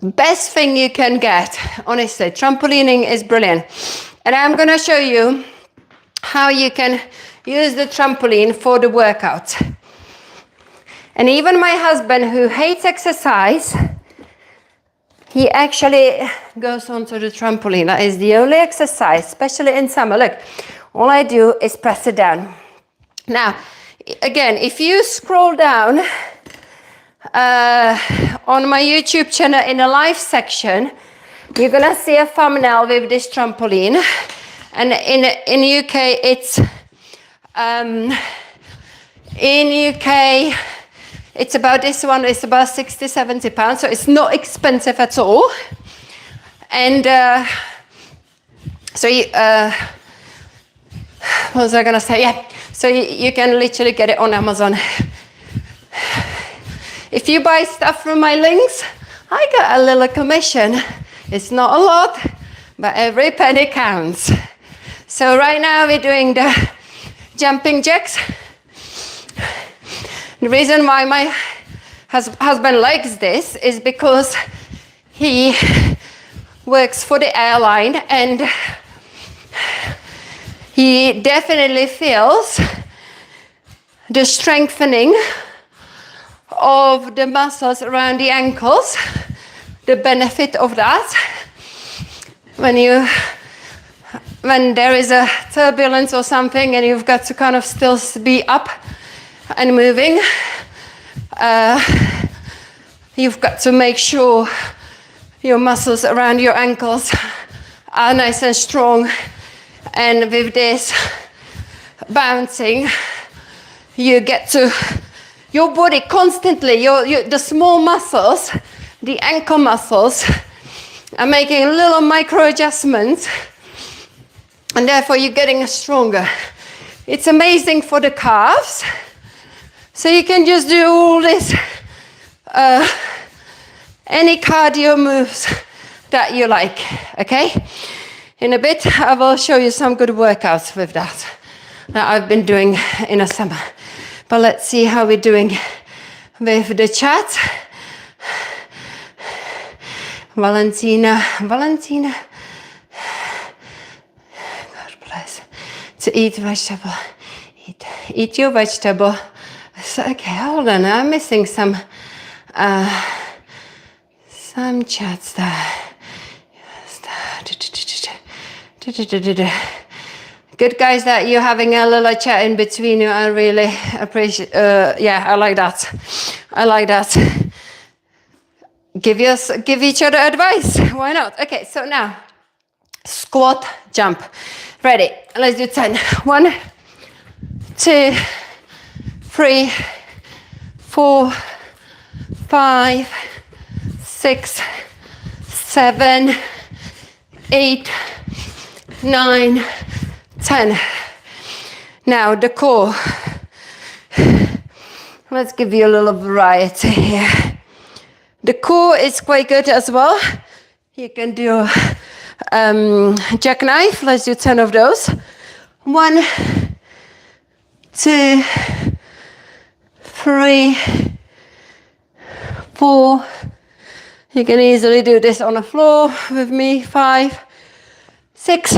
Best thing you can get, honestly, trampolining is brilliant. And I'm gonna show you how you can use the trampoline for the workout. And even my husband, who hates exercise, he actually goes onto the trampoline. That is the only exercise, especially in summer. Look, all I do is press it down. Now, again, if you scroll down on my YouTube channel in the live section, you're gonna see a thumbnail with this trampoline. And in UK, it's it's about, this one is about 60-70 pounds, so it's not expensive at all. And so you, what was I gonna say? Yeah, so you can literally get it on Amazon. If you buy stuff from my links, I get a little commission. It's not a lot, but every penny counts. So right now we're doing the jumping jacks. The reason why my husband likes this is because he works for the airline, and he definitely feels the strengthening of the muscles around the ankles, the benefit of that. When there is a turbulence or something and you've got to kind of still be up and moving, you've got to make sure your muscles around your ankles are nice and strong. And with this bouncing, you get to your body constantly, the small muscles, the ankle muscles are making little micro adjustments, and therefore you're getting stronger. It's amazing for the calves. So you can just do all this, any cardio moves that you like, okay? In a bit, I will show you some good workouts with that I've been doing in the summer. But let's see how we're doing with the chat. Valentina, God bless. To eat vegetable, eat your vegetable. So, okay, hold on, I'm missing some chats there. Good guys that you're having a little chat in between you. I really appreciate. Yeah, I like that. I like that. Give each other advice. Why not? Okay, so now squat, jump. Ready? Let's do 10. 1, 2, 3, 4, 5, 6, 7, 8, 9, 10. Now the core. Let's give you a little variety here. The core is quite good as well. You can do jackknife. Let's do 10 of those. 1, 2, 3, 4. You can easily do this on the floor with me. 5, 6,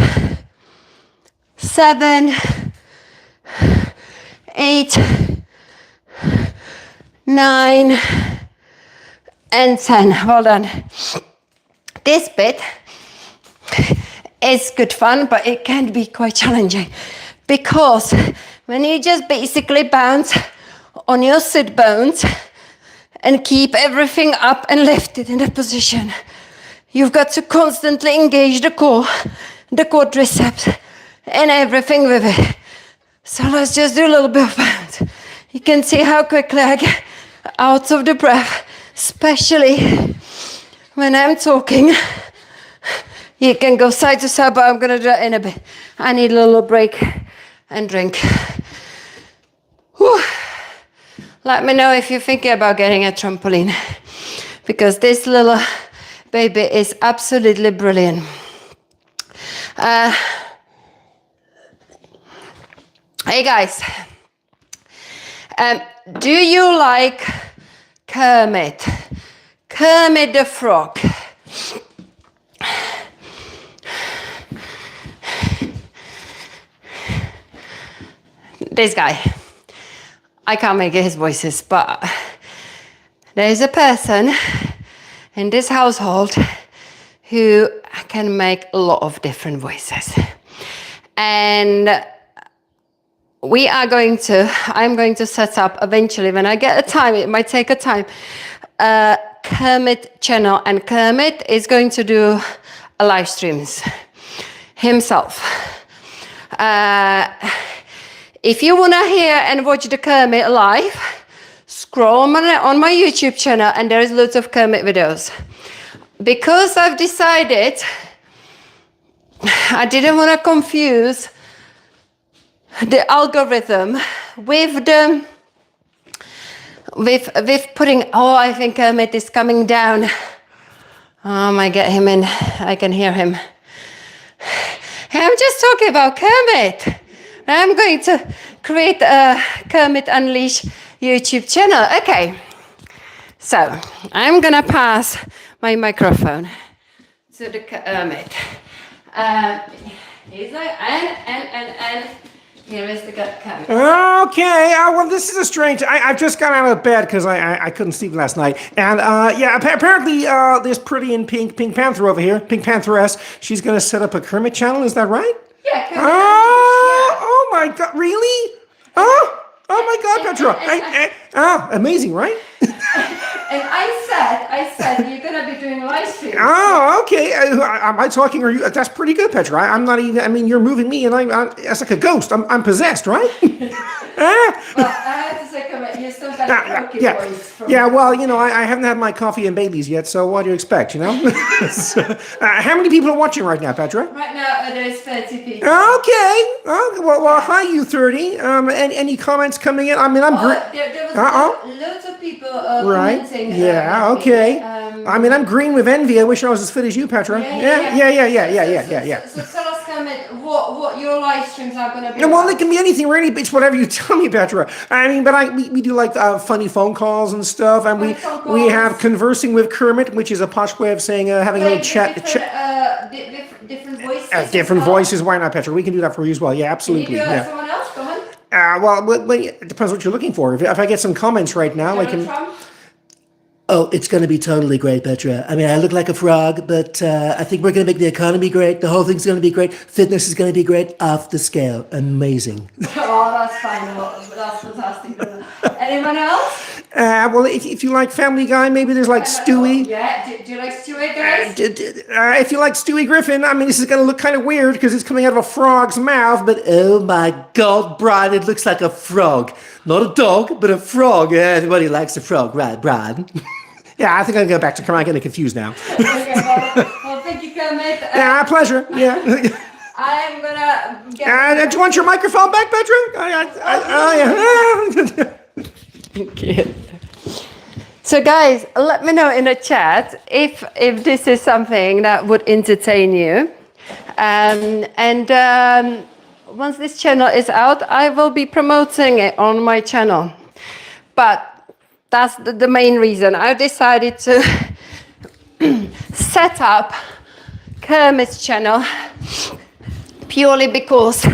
7, 8, 9, and 10. Well done. This bit is good fun, but it can be quite challenging because when you just basically bounce on your sit bones and keep everything up and lifted in a position, you've got to constantly engage the core, the quadriceps, and everything with it. So let's just do a little bit of bounce. You can see how quickly I get out of the breath, especially when I'm talking. You can go side to side, but I'm gonna do that in a bit. I need a little break and drink. Whew. Let me know if you're thinking about getting a trampoline, because this little baby is absolutely brilliant. Hey guys, do you like Kermit? Kermit the Frog. This guy. I can't make his voices, but there's a person in this household who can make a lot of different voices. And I'm going to set up eventually, when I get a time, it might take a time, a Kermit channel, and Kermit is going to do a live streams himself. If you want to hear and watch the Kermit live, scroll on my YouTube channel and there's loads of Kermit videos. Because I've decided I didn't want to confuse the algorithm with putting, oh, I think Kermit is coming down. I might get him in. I can hear him. Hey, I'm just talking about Kermit. I'm going to create a Kermit Unleash YouTube channel. Okay, so I'm gonna pass my microphone to the Kermit. He's like, and here is the Kermit. Okay, well, this is a strange. I just got out of bed because I couldn't sleep last night, and yeah, apparently this pretty in Pink Panther over here, Pink Pantheress, she's gonna set up a Kermit channel. Is that right? Yeah, Kermit. Oh my God, really? Oh my God, Petra. Amazing, right? And I said, you're gonna be doing live streams. Oh, okay. Am I talking? Or you? That's pretty good, Petra. I'm not even. I mean, you're moving me, and I'm. It's like a ghost. I'm possessed, right? Well, I have to say, say, Kermit, you still got a rocky voice. Yeah, well, you know, I haven't had my coffee and Baileys yet, so what do you expect, you know? So, how many people are watching right now, Petra? Right now, there's 30 people. Okay. Well, hi, you 30. Any comments coming in? I mean, I'm green. There was loads of people commenting. Yeah, okay. I mean, I'm green with envy. I wish I was as fit as you, Petra. Yeah. So tell us, Kermit, what your live streams are going to be. No, well, it can be anything, really. It's whatever you tell me, Petra. I mean, but we do like funny phone calls and stuff, and we have conversing with Kermit, which is a posh way of saying having a little chat. Different voices. Different voices. Why not, Petra? We can do that for you as well. Yeah, absolutely. Can you do that someone else? Go on. Well, it depends what you're looking for. If I get some comments right now, I can. Trump? Oh, it's going to be totally great, Petra. I mean, I look like a frog, but I think we're going to make the economy great. The whole thing's going to be great. Fitness is going to be great. Off the scale. Amazing. Oh, that's fine. That's fantastic. Anyone else? Well, if you like Family Guy, maybe there's like Stewie. Yeah. Do you like Stewie, guys? If you like Stewie Griffin, I mean, this is going to look kind of weird because it's coming out of a frog's mouth, but Oh my God, Brian, it looks like a frog. Not a dog, but a frog. Everybody likes a frog, right, Brian? yeah, I think I'm going to go back to Kermit. I'm getting confused now. Okay, well, thank you, Kermit. Yeah, pleasure. Yeah. I'm gonna get. Do you want your microphone back, Petra? Yeah. Thank you. So, guys, let me know in the chat if this is something that would entertain you. Once this channel is out, I will be promoting it on my channel. But that's the main reason I decided to set up Kermit's channel purely because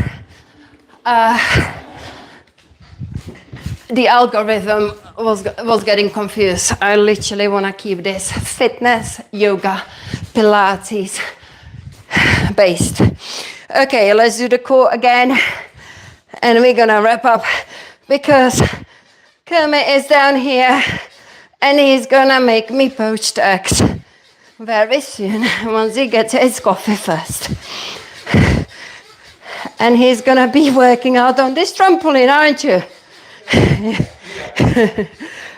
the algorithm was getting confused. I literally want to keep this fitness, yoga, Pilates based. Okay, let's do the core again. And we're going to wrap up because Kermit is down here and he's going to make me poached eggs very soon once he gets his coffee first. And he's going to be working out on this trampoline, aren't you?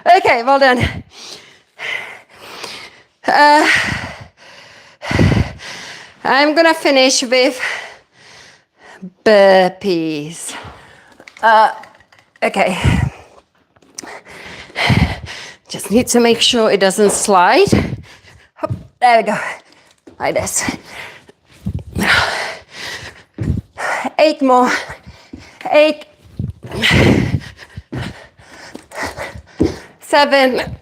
Okay, well done. I'm going to finish with burpees. Okay. Just need to make sure it doesn't slide. Hop, there we go. Like this. 8 more. 8. 7.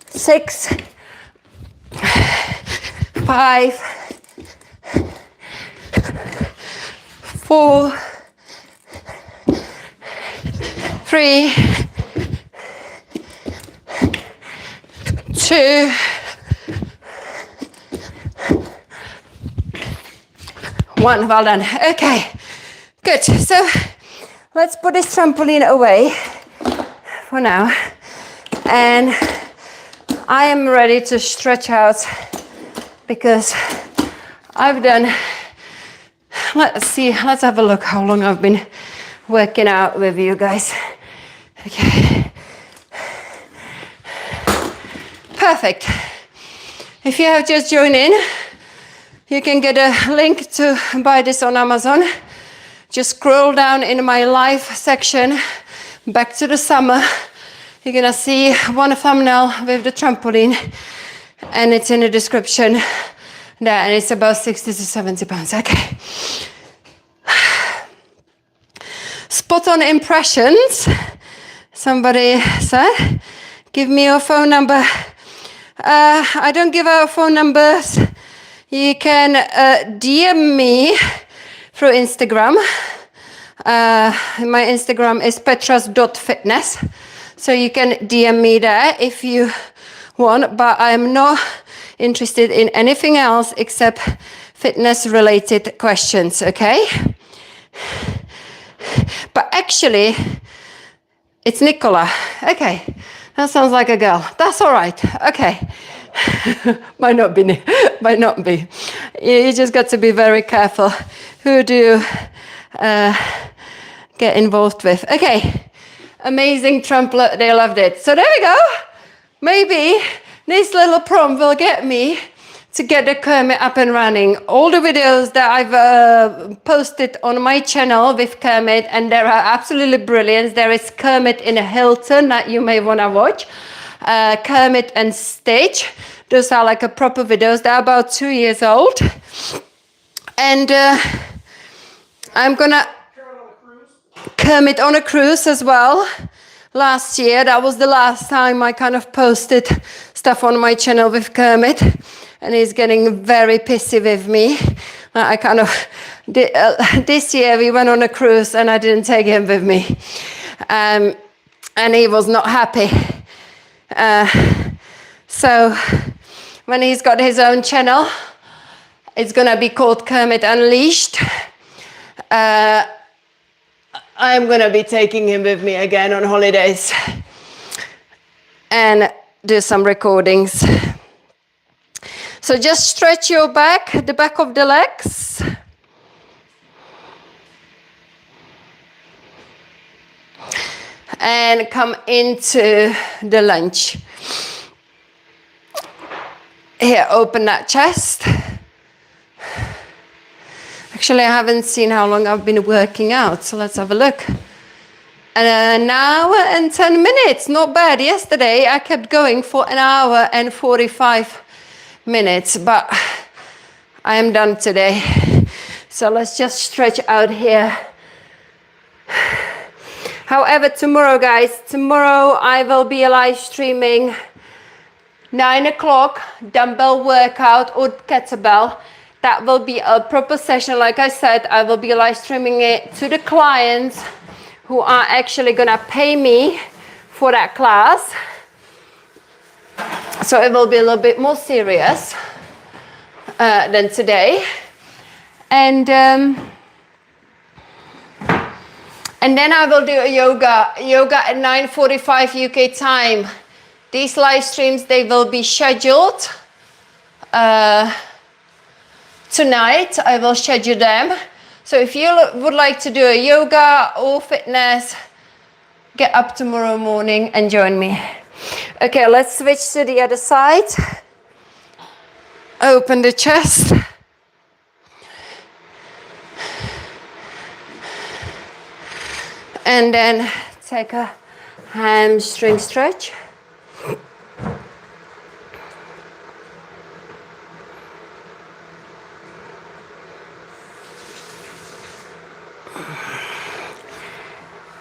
6. 5. 4. 3. 2. 1. Well done. Okay, good. So let's put this trampoline away for now. And I am ready to stretch out because I've done, let's have a look how long I've been working out with you guys. Okay. Perfect. If you have just joined in, you can get a link to buy this on Amazon. Just scroll down in my live section, back to the summer. You're gonna see one thumbnail with the trampoline and it's in the description there, and it's about 60 to 70 pounds. Okay. Spot on impressions. Somebody said, give me your phone number. I don't give out phone numbers. You can DM me through Instagram. My Instagram is petras.fitness. So you can DM me there if you want, but I'm not interested in anything else except fitness related questions, okay? But actually, it's Nicola. Okay, that sounds like a girl. That's all right, okay. Might not be. You just got to be very careful who do get involved with. Okay, amazing trampoline. They loved it. So there we go. Maybe this little prompt will get me to get the Kermit up and running. All the videos that I've posted on my channel with Kermit, and they are absolutely brilliant. There is Kermit in a Hilton that you may want to watch. Kermit and Stitch. Those are like a proper videos. They're about 2 years old. And I'm gonna Kermit on a cruise as well. Last year, that was the last time I kind of posted stuff on my channel with Kermit, and he's getting very pissy with me. I kind of this year we went on a cruise and I didn't take him with me, and he was not happy. So when he's got his own channel, it's gonna be called Kermit Unleashed. I'm gonna be taking him with me again on holidays and do some recordings. So just stretch your back, the back of the legs. And come into the lunge. Here, open that chest. Actually, I haven't seen how long I've been working out, so let's have a look. An hour and 10 minutes, not bad. Yesterday, I kept going for an hour and 45 minutes, but I am done today. So let's just stretch out here. However, tomorrow, guys, tomorrow I will be live streaming 9 o'clock dumbbell workout or kettlebell. That will be a proper session. Like I said, I will be live streaming it to the clients who are actually gonna pay me for that class. So it will be a little bit more serious than today. And then I will do a yoga at 9:45 UK time. These live streams, they will be scheduled. Tonight, I will schedule them. So if you would like to do a yoga or fitness, get up tomorrow morning and join me. Okay, let's switch to the other side. Open the chest. And then take a hamstring stretch.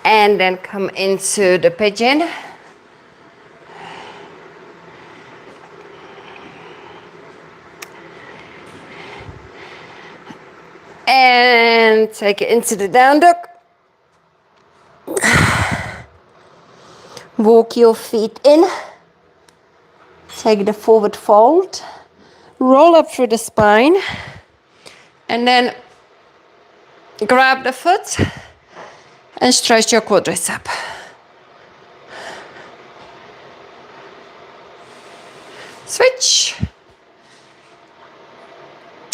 And then come into the pigeon. And take it into the down dog. Walk your feet in. Take the forward fold. Roll up through the spine. And then grab the foot and stretch your quadricep. Switch.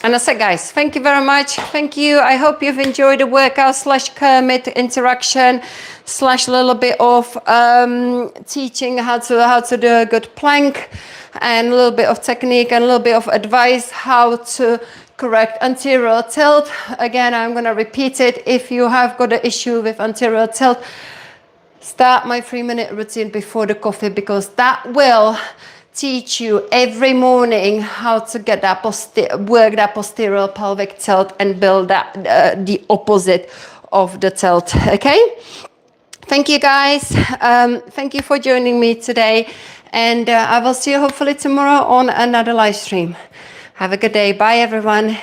And I said, guys, thank you very much. Thank you. I hope you've enjoyed the workout / Kermit interaction / a little bit of teaching how to do a good plank, and a little bit of technique and a little bit of advice how to correct anterior tilt. Again, I'm going to repeat it. If you have got an issue with anterior tilt, start my 3-minute routine before the coffee, because that will teach you every morning how to get that work that posterior pelvic tilt and build that the opposite of the tilt. Okay, thank you guys. Thank you for joining me today, and I will see you hopefully tomorrow on another live stream. Have a good day. Bye everyone.